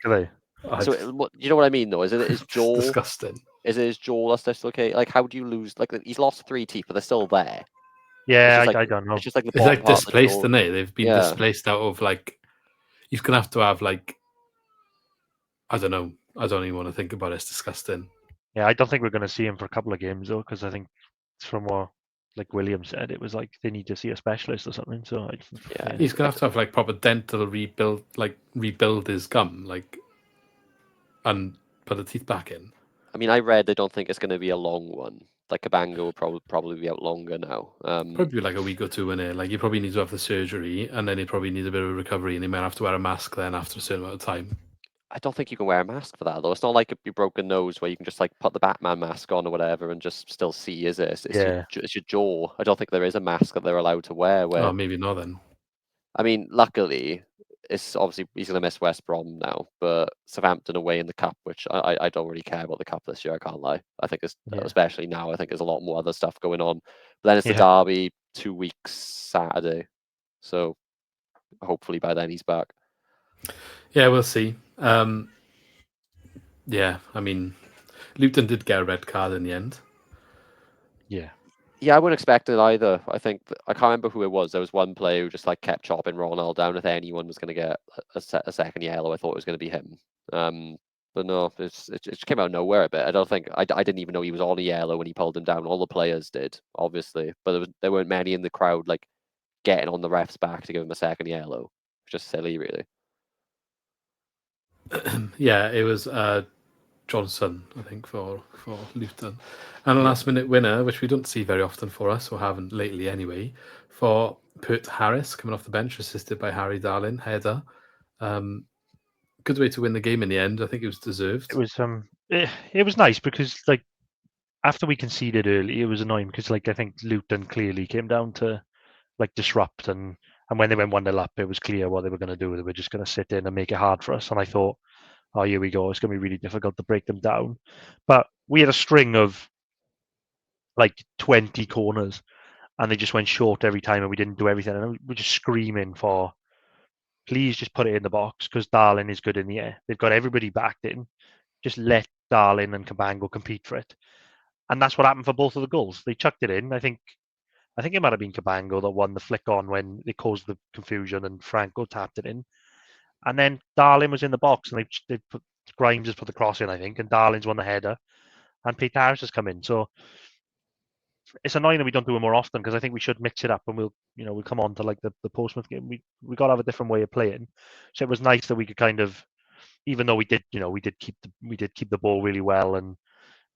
[SPEAKER 2] So you know what I mean, though? Is it his jaw?
[SPEAKER 1] Disgusting.
[SPEAKER 2] Is it his jaw that's dislocated? How do you lose? He's lost 3 teeth, but they're still there.
[SPEAKER 3] Yeah, I don't know.
[SPEAKER 2] It's just the
[SPEAKER 1] it's displaced, isn't it? They've been displaced out of He's gonna have to have I don't know. I don't even want to think about it. It's disgusting.
[SPEAKER 3] Yeah, I don't think we're going to see him for a couple of games though, because I think from what William said, it was they need to see a specialist or something. So
[SPEAKER 1] he's gonna have to have proper dental rebuild, rebuild his gum, and put the teeth back in.
[SPEAKER 2] I mean, I read they don't think it's going to be a long one. Cabango will probably be out longer now.
[SPEAKER 1] Probably a week or 2 in it. You probably need to have the surgery, and then he probably needs a bit of a recovery, and he might have to wear a mask then after a certain amount of time.
[SPEAKER 2] I don't think you can wear a mask for that, though. It's not like your broken nose where you can just put the Batman mask on or whatever and just still see, is it? It's your jaw. I don't think there is a mask that they're allowed to wear.
[SPEAKER 1] Oh, maybe not then.
[SPEAKER 2] I mean, luckily, it's obviously he's going to miss West Brom now, but Southampton away in the cup, which I don't really care about the cup this year. I can't lie. I think especially now, I think there's a lot more other stuff going on. But then it's the derby 2 weeks Saturday, so hopefully by then he's back.
[SPEAKER 1] Yeah, we'll see. Yeah, I mean, Luton did get a red card in the end.
[SPEAKER 3] Yeah,
[SPEAKER 2] I wouldn't expect it either. I think I can't remember who it was. There was one player who just kept chopping Ronald down. If anyone was going to get a second yellow, I thought it was going to be him. But no, it just came out of nowhere a bit. I don't think I didn't even know he was on a yellow when he pulled him down. All the players did, obviously, but there weren't many in the crowd getting on the ref's back to give him a second yellow. Just silly, really.
[SPEAKER 1] Yeah, it was Johnson, I think, for Luton. And a last-minute winner, which we don't see very often for us, or haven't lately anyway, for Pert Harris, coming off the bench, assisted by Harry Darlin, header. Good way to win the game in the end. I think it was deserved.
[SPEAKER 3] It was nice because after we conceded early, it was annoying because I think Luton clearly came down to disrupt, and when they went 1-0 up, it was clear what they were going to do. They were just going to sit in and make it hard for us. And I thought, oh, here we go. It's going to be really difficult to break them down. But we had a string of 20 corners, and they just went short every time, and we didn't do everything. And we were just screaming for, please just put it in the box because Darlin is good in the air. They've got everybody backed in. Just let Darlin and Cabango compete for it. And that's what happened for both of the goals. They chucked it in. I think it might have been Cabango that won the flick on when it caused the confusion and Franco tapped it in. And then Darling was in the box, and they put Grimes has put the cross in, I think, and Darling's won the header, and Pete Harris has come in. So it's annoying that we don't do it more often, because I think we should mix it up, and we'll come on to like the Portsmouth game. We got to have a different way of playing. So it was nice that we could kind of, even though we did keep the ball really well, and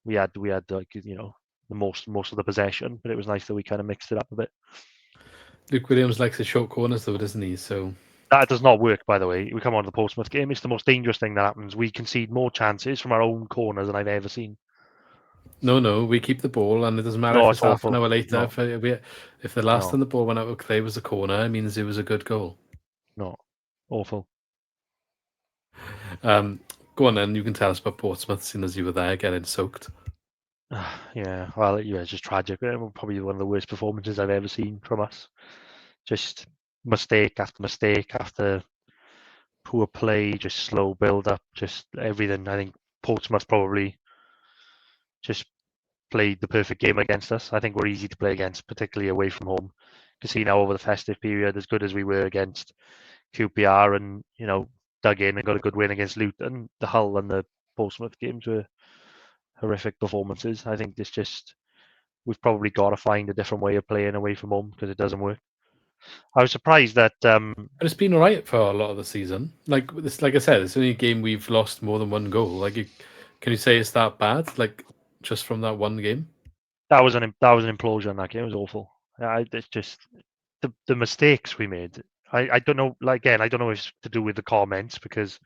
[SPEAKER 3] we had like the most of the possession, but it was nice that we kind of mixed it up a bit.
[SPEAKER 1] Luke Williams likes the short corners though, doesn't he? So
[SPEAKER 3] that does not work, by the way. We come on to the Portsmouth game, it's the most dangerous thing that happens. We concede more chances from our own corners than I've ever seen.
[SPEAKER 1] No, we keep the ball, and it doesn't matter if it's half an hour later. If the last time the ball went out of play was a corner, it means it was a good goal.
[SPEAKER 3] No, awful.
[SPEAKER 1] Go on then, you can tell us about Portsmouth, seeing as you were there getting soaked.
[SPEAKER 3] Yeah, well, it's just tragic. Probably one of the worst performances I've ever seen from us. Just mistake after poor play, just slow build up, just everything. I think Portsmouth probably just played the perfect game against us. I think we're easy to play against, particularly away from home. You can see now over the festive period, as good as we were against QPR, and dug in and got a good win against Luton, the Hull and the Portsmouth games were horrific performances. I think we've probably got to find a different way of playing away from home, because it doesn't work. I was surprised that
[SPEAKER 1] but it's been alright for a lot of the season. Like I said, it's only a game we've lost more than one goal. Like, can you say it's that bad? Like, just from that one game?
[SPEAKER 3] That was an implosion. That game was awful. It's just the mistakes we made. I don't know. Like, again, I don't know if it's to do with the comments because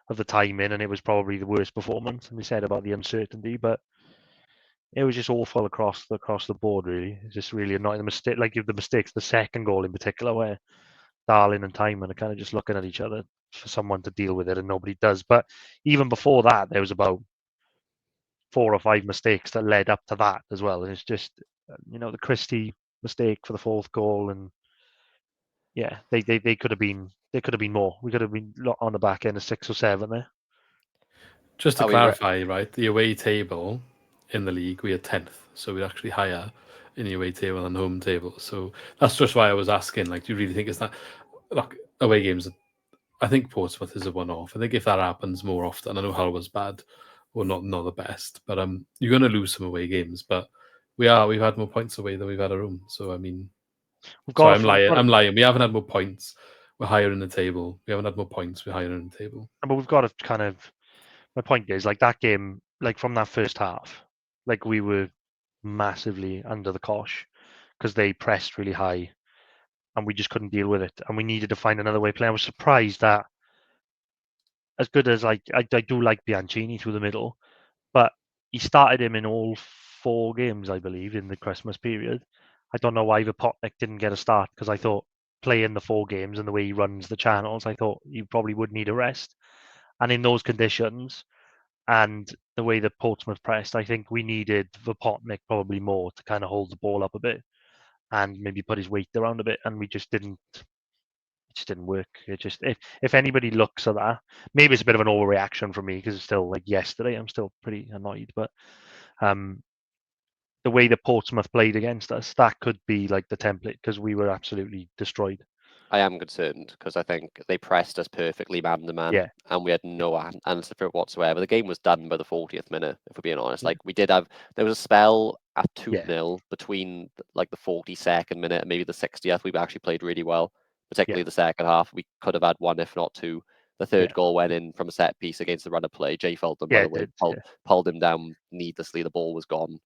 [SPEAKER 3] of the timing, and it was probably the worst performance. And they said about the uncertainty, but it was just awful across the board. Really, it's just really annoying. The mistakes, the second goal in particular, where Darling and Timon are kind of just looking at each other for someone to deal with it, and nobody does. But even before that, there was about 4 or 5 mistakes that led up to that as well. And it's just, the Christie mistake for the 4th goal, and yeah, they could have been more. We could have been on the back end of 6 or 7 there.
[SPEAKER 1] Just to clarify, right, the away table in the league, we are 10th, so we're actually higher in the away table than home table. So that's just why I was asking, like, do you really think it's that? Look, away games, I think Portsmouth is a one-off. I think if that happens more often, I know Hull was bad, or not the best, but you're going to lose some away games. But we've had more points away than we've had at home. So I mean, I'm lying. We haven't had more points. We're higher in the table. We haven't had more points. We're higher in the table.
[SPEAKER 3] But we've got to kind of. My point is, like, that game, like from that first half, like we were massively under the cosh because they pressed really high, and we just couldn't deal with it, and we needed to find another way of playing. I was surprised that, as good as I do like Bianchini through the middle, but he started him in all 4 games, I believe, in the Christmas period. I don't know why Vopotnik didn't get a start, because I thought playing the 4 games and the way he runs the channels, I thought you probably would need a rest. And in those conditions and the way that Portsmouth pressed, I think we needed Vopotnik probably more to kind of hold the ball up a bit and maybe put his weight around a bit. And we just didn't. It just didn't work. It just, if anybody looks at that, maybe it's a bit of an overreaction from me because it's still like yesterday. I'm still pretty annoyed, but the way that Portsmouth played against us, that could be like the template, because we were absolutely destroyed.
[SPEAKER 2] I am concerned because I think they pressed us perfectly man to man, and we had no answer for it whatsoever. The game was done by the 40th minute, if we're being honest. Like, there was a spell at 2-0 between like the 42nd minute and maybe the 60th. We actually played really well, particularly the second half. We could have had 1, if not 2. The third goal went in from a set piece against the run of play. Jay Felton, by the way, pulled him down needlessly. The ball was gone,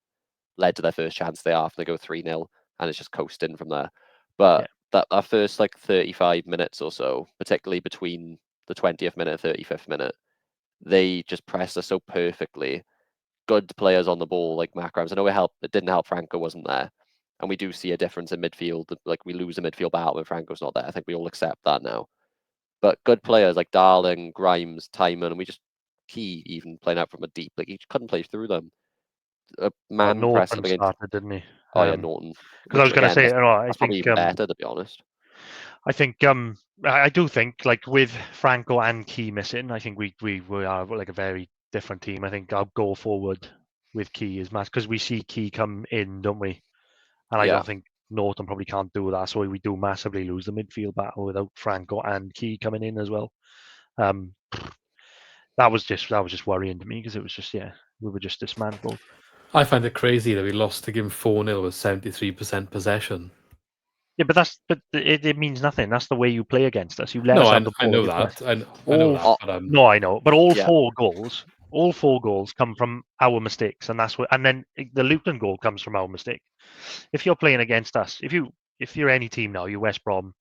[SPEAKER 2] led to their first chance they after. They go 3-0, and it's just coasting from there. But that first like 35 minutes or so, particularly between the 20th minute and 35th minute, they just pressed us so perfectly. Good players on the ball, like Matt Grimes. I know it didn't help Franco wasn't there. And we do see a difference in midfield. Like, we lose a midfield battle when Franco's not there. I think we all accept that now. But good players like Darling, Grimes, Timon, and Key even playing out from a deep, like, he couldn't play through them.
[SPEAKER 3] Norton started, didn't he?
[SPEAKER 2] Oh yeah, Norton.
[SPEAKER 3] Because I was going to say, I think
[SPEAKER 2] probably even better, to be honest.
[SPEAKER 3] I think I do think, like, with Franco and Key missing, I think we are like a very different team. I think our go forward with Key is massive, because we see Key come in, don't we? And I don't think Norton probably can't do that, so we do massively lose the midfield battle without Franco and Key coming in as well. That was just worrying to me because it was just we were just dismantled.
[SPEAKER 1] I find it crazy that we lost the game 4-0 with 73% possession.
[SPEAKER 3] Yeah, but it means nothing. That's the way you play against us. You let us have the ball.
[SPEAKER 1] I know that. I know.
[SPEAKER 3] But all 4 goals come from our mistakes, and then the Luton goal comes from our mistake. If you're playing against us, if you're any team now, you're West Brom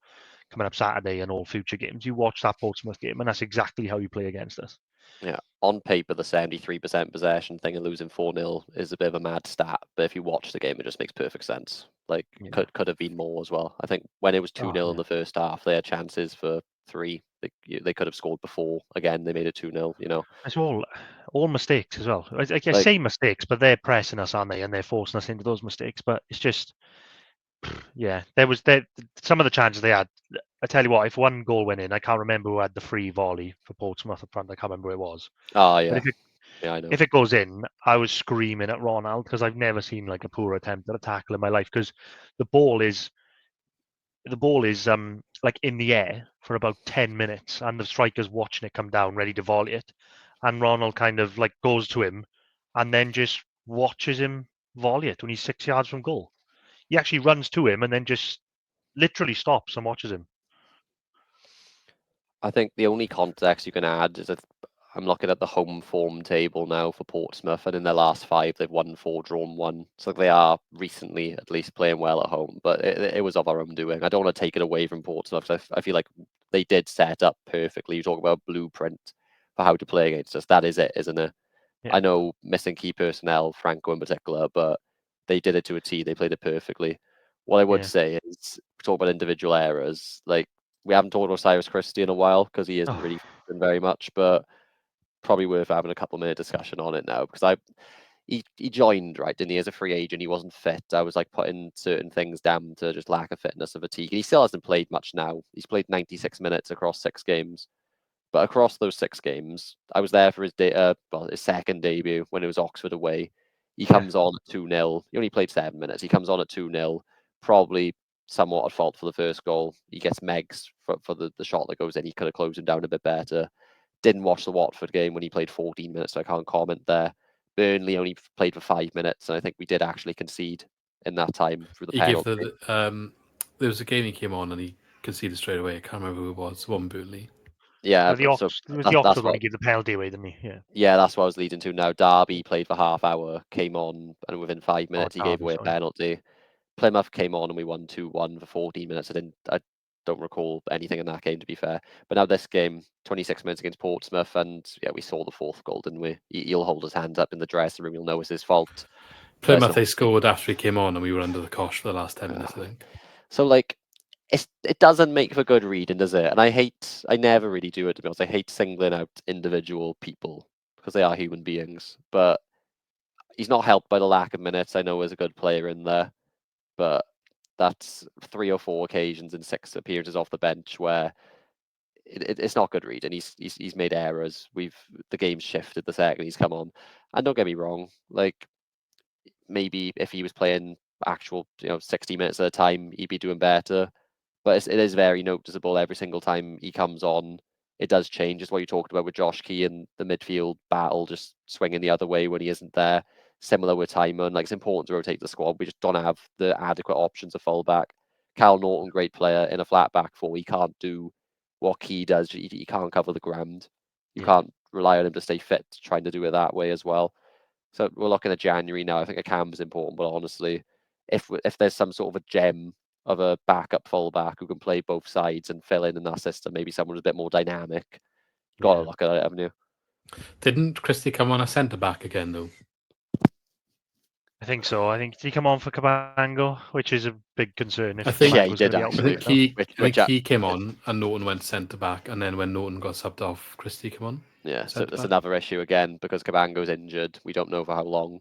[SPEAKER 3] coming up Saturday and all future games, you watch that Portsmouth game, and that's exactly how you play against us.
[SPEAKER 2] Yeah, on paper, the 73% possession thing and losing 4-0 is a bit of a mad stat, but if you watch the game, it just makes perfect sense. Like, could have been more as well. I think when it was 2-0 in the first half, they had chances for 3. They could have scored before. Again, they made it 2-0, you know.
[SPEAKER 3] It's all mistakes as well. I say mistakes, but they're pressing us, aren't they? And they're forcing us into those mistakes. But it's just, some of the chances they had. I tell you what, if one goal went in, I can't remember who had the free volley for Portsmouth up front. I can't remember who it was.
[SPEAKER 2] Oh, yeah.
[SPEAKER 3] But
[SPEAKER 2] I know.
[SPEAKER 3] If it goes in, I was screaming at Ronald because I've never seen like a poor attempt at a tackle in my life because the ball is like in the air for about 10 minutes and the striker's watching it come down ready to volley it, and Ronald kind of like goes to him and then just watches him volley it when he's 6 yards from goal. He actually runs to him and then just literally stops and watches him.
[SPEAKER 2] I think the only context you can add is that I'm looking at the home form table now for Portsmouth, and in their last 5, they've won 4, drawn 1. So they are recently at least playing well at home, but it was of our own doing. I don't want to take it away from Portsmouth because I feel like they did set up perfectly. You talk about a blueprint for how to play against us. That is it, isn't it? Yeah. I know missing key personnel, Franco in particular, but they did it to a T. They played it perfectly. What I would say is, talk about individual errors. Like, we haven't talked about Cyrus Christie in a while because he isn't really doing very much, but probably worth having a couple-minute discussion on it now because he joined, right, didn't he, as a free agent. He wasn't fit. I was like putting certain things down to just lack of fitness and fatigue. He still hasn't played much now. He's played 96 minutes across 6 games. But across those 6 games, I was there for his second debut when it was Oxford away. He comes on at 2-0. He only played 7 minutes. He comes on at 2-0, probably somewhat at fault for the first goal. He gets Megs for the shot that goes in. He could have closed him down a bit better. Didn't watch the Watford game when he played 14 minutes, so I can't comment there. Burnley only played for 5 minutes, and I think we did actually concede in that time through the penalty.
[SPEAKER 1] There was a game he came on and he conceded straight away. I can't remember who it was. One Burnley.
[SPEAKER 2] Yeah,
[SPEAKER 3] the Oxford one, he gave the penalty away, didn't he?
[SPEAKER 2] Yeah, that's what I was leading to now. Derby played for half hour, came on, and within 5 minutes he gave away a penalty. Plymouth came on and we won 2-1 for 14 minutes. I don't recall anything in that game, to be fair. But now this game, 26 minutes against Portsmouth, and we saw the 4th goal, didn't we? He'll hold his hands up in the dressing room. You'll know it's his fault.
[SPEAKER 1] Plymouth, they scored after he came on and we were under the cosh for the last 10 minutes, I think.
[SPEAKER 2] So, like, it doesn't make for good reading, does it? And I never really do it, to be honest. I hate singling out individual people because they are human beings. But he's not helped by the lack of minutes. I know there's a good player in there, but that's 3 or 4 occasions in 6 appearances off the bench where it's not good reading. He's made errors. The game's shifted the second he's come on. And don't get me wrong, like, maybe if he was playing actual 60 minutes at a time, he'd be doing better. But it is very noticeable every single time he comes on. It does change. It's what you talked about with Josh Key and the midfield battle, just swinging the other way when he isn't there. Similar with Timon. Like, it's important to rotate the squad. We just don't have the adequate options of fullback. Cal Norton, great player in a flat back four. He can't do what Key does. He can't cover the ground. You can't rely on him to stay fit, trying to do it that way as well. So we're looking at January now. I think a cam is important, but honestly, if there's some sort of a gem of a backup fullback who can play both sides and fill in that system, maybe someone who's a bit more dynamic, got to look at it, haven't you?
[SPEAKER 1] Didn't Christie come on a centre back again though?
[SPEAKER 3] I think so. I think did he come on for Cabango, which is a big concern.
[SPEAKER 1] I think
[SPEAKER 2] he did.
[SPEAKER 1] I think he came on and Norton went centre back, and then when Norton got subbed off, Christie came on.
[SPEAKER 2] Yeah, so that's another issue again because Cabango's injured. We don't know for how long.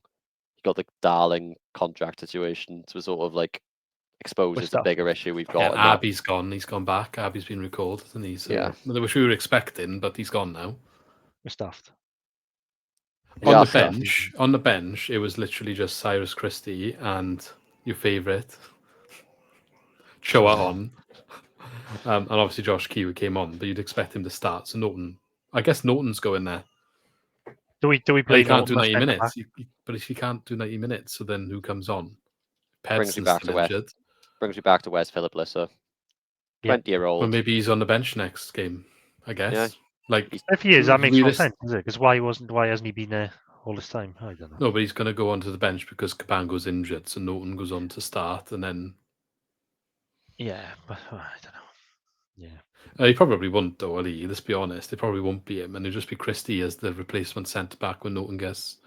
[SPEAKER 2] He got the Darling contract situation, so sort of like exposes the bigger issue we've got.
[SPEAKER 1] Yeah, Abby's gone. He's gone back. Abby's been recalled, hasn't he? So, which we were expecting, but he's gone now.
[SPEAKER 3] We're stuffed.
[SPEAKER 1] On the bench, it was literally just Cyrus Christie and your favourite, Choa on. And obviously Josh Kiwi came on, but you'd expect him to start. So Norton I guess Norton's going there.
[SPEAKER 3] Do we play?
[SPEAKER 1] You can't do 90 minutes, but if you can't do 90 minutes, so then who comes on?
[SPEAKER 2] Brings me back to Wes Philip Lisser, 20-year-old.
[SPEAKER 1] Well, maybe he's on the bench next game. I guess.
[SPEAKER 2] Yeah.
[SPEAKER 1] Like
[SPEAKER 3] if he is, that makes no sense, is it? Because why hasn't he been there all this time? I don't know.
[SPEAKER 1] No, but he's going to go onto the bench because Cabango's injured, so Norton goes on to start, and then.
[SPEAKER 3] Yeah, but I don't know. Yeah.
[SPEAKER 1] He probably won't, though, will he? Let's be honest. It probably won't be him, and it'll just be Christie as the replacement centre back when Norton gets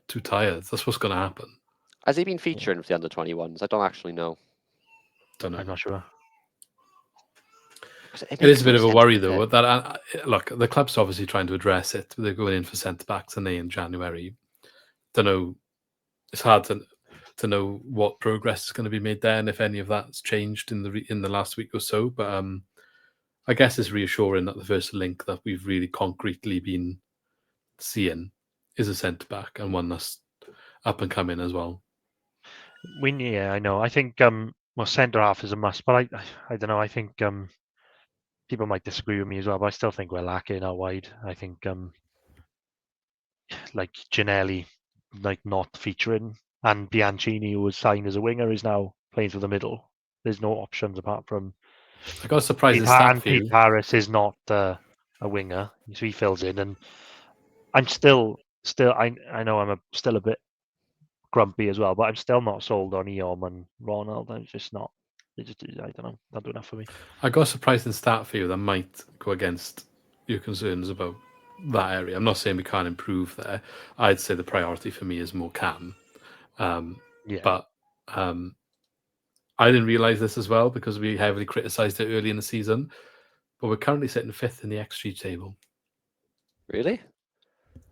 [SPEAKER 1] too tired. That's what's going to happen.
[SPEAKER 2] Has he been featuring for the under-21s? I don't actually know.
[SPEAKER 1] Don't know.
[SPEAKER 3] I'm not sure.
[SPEAKER 1] It is a bit of a worry, though. That look, the club's obviously trying to address it. They're going in for centre backs in January. Don't know. It's hard to know what progress is going to be made there, and if any of that's changed in the last week or so. But I guess it's reassuring that the first link that we've really concretely been seeing is a centre back, and one that's up and coming as well.
[SPEAKER 3] I know. I think centre half is a must, but I don't know. I think people might disagree with me as well, but I still think we're lacking out wide. I think like Giannelli, like not featuring, and Bianchini, who was signed as a winger, is now playing through the middle. There's no options apart from.
[SPEAKER 1] I got a surprising
[SPEAKER 3] stat for you. Pete Harris is not a winger, so he fills in, and I'm still. I know I'm still a bit grumpy as well, but I'm still not sold on Eom and Ronald. I'm just not. I don't know. Not enough for me.
[SPEAKER 1] I got a surprising stat for you that might go against your concerns about that area. I'm not saying we can't improve there. I'd say the priority for me is more Cam. But I didn't realise this as well because we heavily criticised it early in the season. But we're currently sitting 5th in the XG table.
[SPEAKER 2] Really?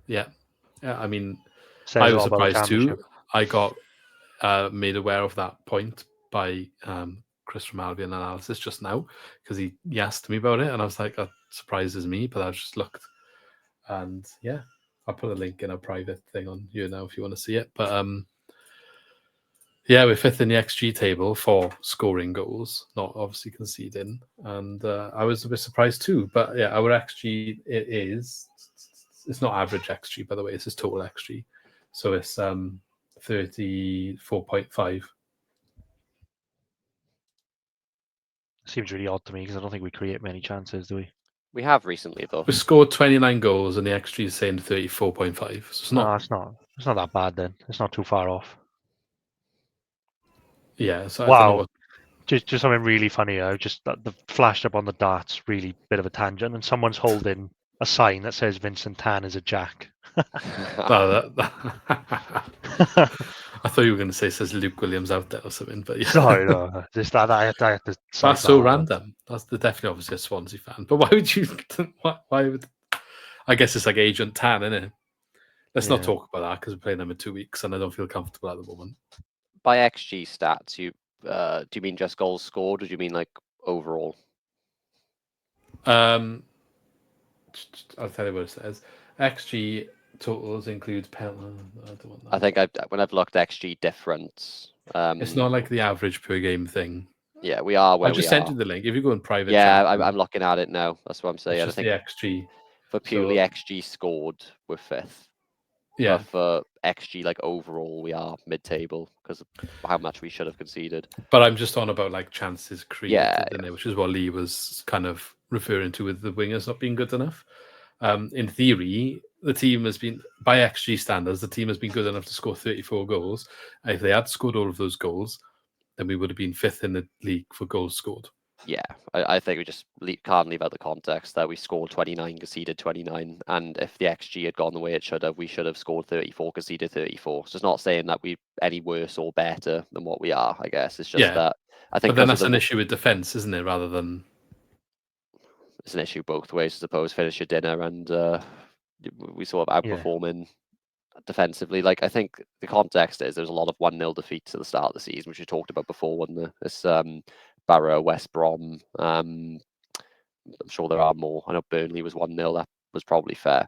[SPEAKER 1] Yeah. I mean, I was surprised too. I got made aware of that point by Chris from Albion Analysis just now because he asked me about it, and I was like, that surprises me, but I just looked, and yeah, I'll put a link in a private thing on here now if you want to see it. But yeah, we're 5th in the XG table for scoring goals, not obviously conceding, and I was a bit surprised too. But yeah, our XG it's not average XG, by the way, it's just total XG, so it's 34.5.
[SPEAKER 3] Seems really odd to me because I don't think we create many chances, do we?
[SPEAKER 2] We have recently, though.
[SPEAKER 1] We scored 29 goals, and the XG is saying 34.5. So it's not.
[SPEAKER 3] No, it's not. It's not that bad then. It's not too far off.
[SPEAKER 1] Yeah. So
[SPEAKER 3] wow.
[SPEAKER 1] I don't know what...
[SPEAKER 3] Just something really funny. Just the flashed up on the darts. Really bit of a tangent, and someone's holding a sign that says Vincent Tan is a jack.
[SPEAKER 1] I thought you were going to say it says Luke Williams out there or something, but yeah.
[SPEAKER 3] Sorry, no. Just that I had to
[SPEAKER 1] that's so random. That's definitely obviously a Swansea fan. But why would you? Why would? I guess it's like Agent Tan, isn't it? Let's not talk about that because we're playing them in 2 weeks, and I don't feel comfortable at the moment.
[SPEAKER 2] By XG stats, do you mean just goals scored, or do you mean like overall?
[SPEAKER 1] I'll tell you what it says. XG totals includes penalty.
[SPEAKER 2] I think when I've looked XG difference,
[SPEAKER 1] it's not like the average per game thing.
[SPEAKER 2] Yeah, we are where
[SPEAKER 1] I just sent you the link. If you go in private,
[SPEAKER 2] yeah, I'm looking at it now. That's what I'm saying.
[SPEAKER 1] It's just
[SPEAKER 2] I think
[SPEAKER 1] the XG
[SPEAKER 2] for purely XG scored, we're 5th.
[SPEAKER 1] Yeah.
[SPEAKER 2] But for XG like overall, we are mid-table because of how much we should have conceded.
[SPEAKER 1] But I'm just on about like chances created, which is what Lee was kind of referring to with the wingers not being good enough. In theory, the team has been, by XG standards, the team has been good enough to score 34 goals. And if they had scored all of those goals, then we would have been 5th in the league for goals scored.
[SPEAKER 2] Yeah, I think we just can't leave out the context that we scored 29, conceded 29, and if the XG had gone the way it should have, we should have scored 34, conceded 34. So it's not saying that we're any worse or better than what we are, I guess. It's just that I think...
[SPEAKER 1] But then that's an issue with defence, isn't it, rather than...
[SPEAKER 2] It's an issue both ways, I suppose. Finish your dinner and we sort of outperforming defensively. Like, I think the context is there's a lot of 1-0 defeats at the start of the season, which we talked about before, wasn't there? It's Barrow, West Brom. I'm sure there are more. I know Burnley was 1-0. That was probably fair.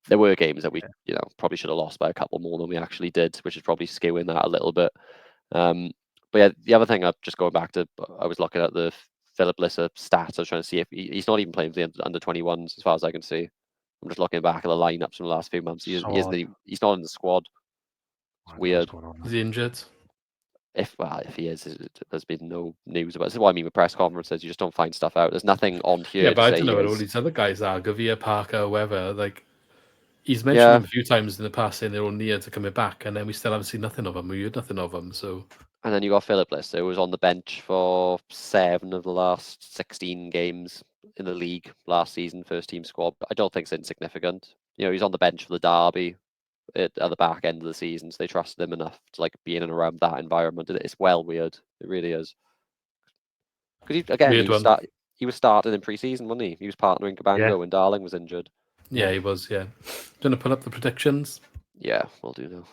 [SPEAKER 2] There were games that we, probably should have lost by a couple more than we actually did, which is probably skewing that a little bit. But yeah, the other thing, just going back to, I was looking at the Philip Lisser stats. I was trying to see if he's not even playing for the under-21s, as far as I can see, I'm just looking back at the lineups from the last few months. He's not in the squad. It's weird.
[SPEAKER 1] Is he injured?
[SPEAKER 2] If he is, there's been no news about it. This is what I mean with press conferences. You just don't find stuff out. There's nothing on here.
[SPEAKER 1] Yeah, but I don't know what all these other guys are. Gavia, Parker, whoever. Like, he's mentioned them a few times in the past saying they're all near to coming back, and then we still haven't seen nothing of them. We heard nothing of them. So.
[SPEAKER 2] And then you got Philip Lister, who was on the bench for 7 of the last 16 games in the league last season, first team squad. I don't think it's insignificant. He's on the bench for the derby at the back end of the season, so they trusted him enough to like be in and around that environment. It's well weird. It really is. Because he was starting in pre-season, wasn't he? He was partnering Cabango when Darling was injured.
[SPEAKER 1] Yeah, he was. Yeah. Do you want to pull up the predictions?
[SPEAKER 2] Yeah, we'll do now.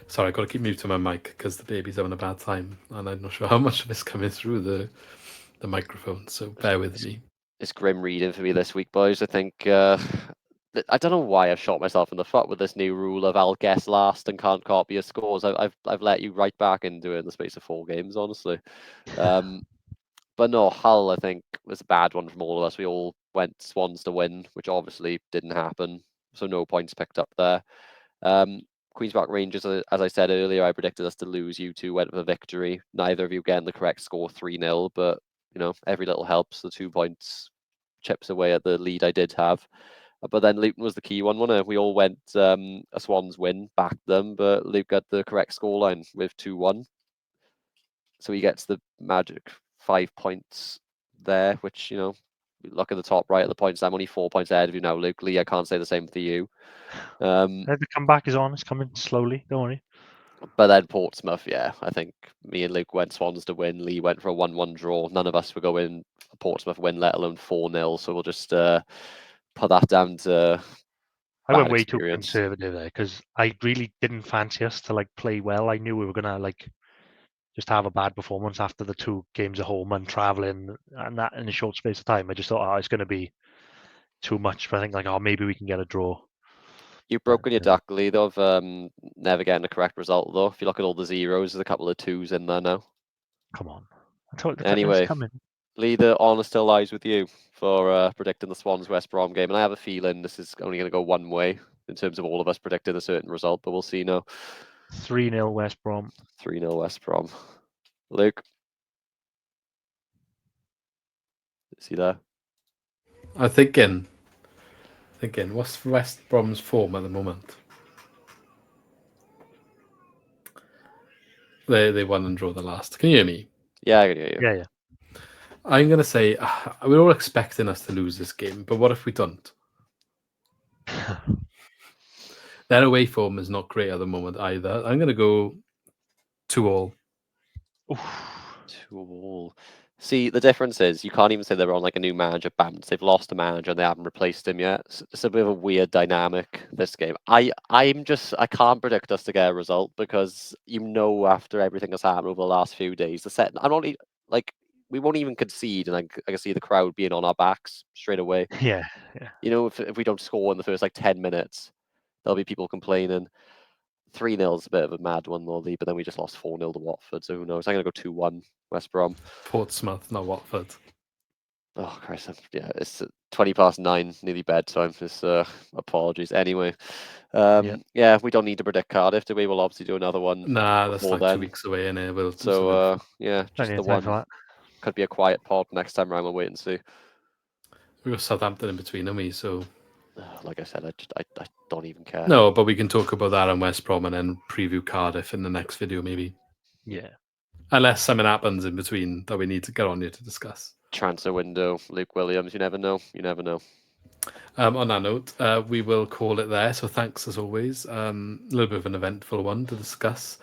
[SPEAKER 1] Sorry, I've got to keep muting my mic because the baby's having a bad time, and I'm not sure how much of it's coming through the microphone. So bear with me.
[SPEAKER 2] It's grim reading for me this week, boys. I think I don't know why I've shot myself in the foot with this new rule of I'll guess last and can't copy your scores. I've let you right back into it in the space of 4 games, honestly. But no, Hull, I think, was a bad one from all of us. We all went Swans to win, which obviously didn't happen. So no points picked up there. Queen's Park Rangers, as I said earlier, I predicted us to lose. You two went for victory. Neither of you getting the correct score, 3-0. But, every little helps. The 2 points chips away at the lead I did have. But then Luton was the key one, wasn't it? We all went a Swans win, backed them, but Luke got the correct scoreline with 2-1. So he gets the magic 5 points there, which, look at the top right at the points. I'm only 4 points ahead of you now, Luke. Lee, I can't say the same for you.
[SPEAKER 3] The comeback is on. It's coming slowly. Don't worry.
[SPEAKER 2] But then Portsmouth, I think me and Luke went Swans to win. Lee went for a 1-1 draw. None of us were going a Portsmouth win, let alone 4-0. So we'll just put that down to
[SPEAKER 3] I went way too conservative there because I really didn't fancy us to play well. I knew we were gonna just have a bad performance after the 2 games at home and traveling and that in a short space of time. I just thought, it's going to be too much. But I think maybe we can get a draw.
[SPEAKER 2] You've broken your duck, Lee, of never getting the correct result, though. If you look at all the zeros, there's a couple of 2s in there now.
[SPEAKER 3] Come on.
[SPEAKER 2] Anyway, Lee, the honour still lies with you for predicting the Swans West Brom game. And I have a feeling this is only going to go one way in terms of all of us predicting a certain result, but we'll see now.
[SPEAKER 3] 3-0 West Brom.
[SPEAKER 2] 3-0 West Brom. Luke? Is he there?
[SPEAKER 1] I'm thinking, what's West Brom's form at the moment? They won and drew the last. Can you hear me?
[SPEAKER 2] Yeah, I can hear you.
[SPEAKER 3] Yeah.
[SPEAKER 1] I'm going to say, we're all expecting us to lose this game, but what if we don't? Their away form is not great at the moment either. I'm going to go 2-2.
[SPEAKER 2] 2-2. See, the difference is you can't even say they're on a new manager bounce. They've lost a manager and they haven't replaced him yet. It's a bit of a weird dynamic, this game. I can't predict us to get a result because after everything that's happened over the last few days, we won't even concede, and I can see the crowd being on our backs straight away.
[SPEAKER 3] Yeah.
[SPEAKER 2] If we don't score in the first 10 minutes, there'll be people complaining. 3-0 is a bit of a mad one, though, but then we just lost 4-0 to Watford, so who knows? I'm going to go 2-1 West Brom.
[SPEAKER 1] Portsmouth, not Watford.
[SPEAKER 2] Oh, Christ. It's 9:20, nearly bedtime. Just apologies. Anyway, we don't need to predict Cardiff, do we? We'll obviously do another one.
[SPEAKER 1] Nah, that's 2 weeks away, innit?
[SPEAKER 2] Just the one. Could be a quiet pod next time around. We'll wait and see.
[SPEAKER 1] We've got Southampton in between, haven't we? So,
[SPEAKER 2] like I said, I don't even care.
[SPEAKER 1] No, but we can talk about that on West Brom and then preview Cardiff in the next video, maybe.
[SPEAKER 3] Yeah.
[SPEAKER 1] Unless something happens in between that we need to get on here to discuss.
[SPEAKER 2] Transfer window, Luke Williams. You never know.
[SPEAKER 1] On that note, we will call it there. So thanks as always. A little bit of an eventful one to discuss.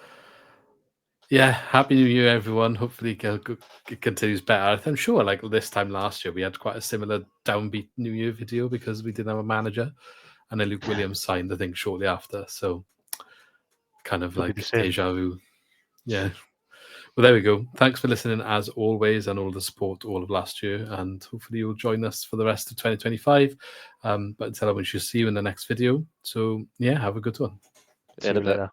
[SPEAKER 1] Yeah, Happy New Year, everyone. Hopefully it continues better. I'm sure this time last year, we had quite a similar downbeat New Year video because we didn't have a manager. And then Luke Williams signed, I think, shortly after. So kind of deja vu. Yeah. Well, there we go. Thanks for listening as always and all the support all of last year. And hopefully you'll join us for the rest of 2025. But until then, we should see you in the next video. So, yeah, have a good one.
[SPEAKER 2] See you later.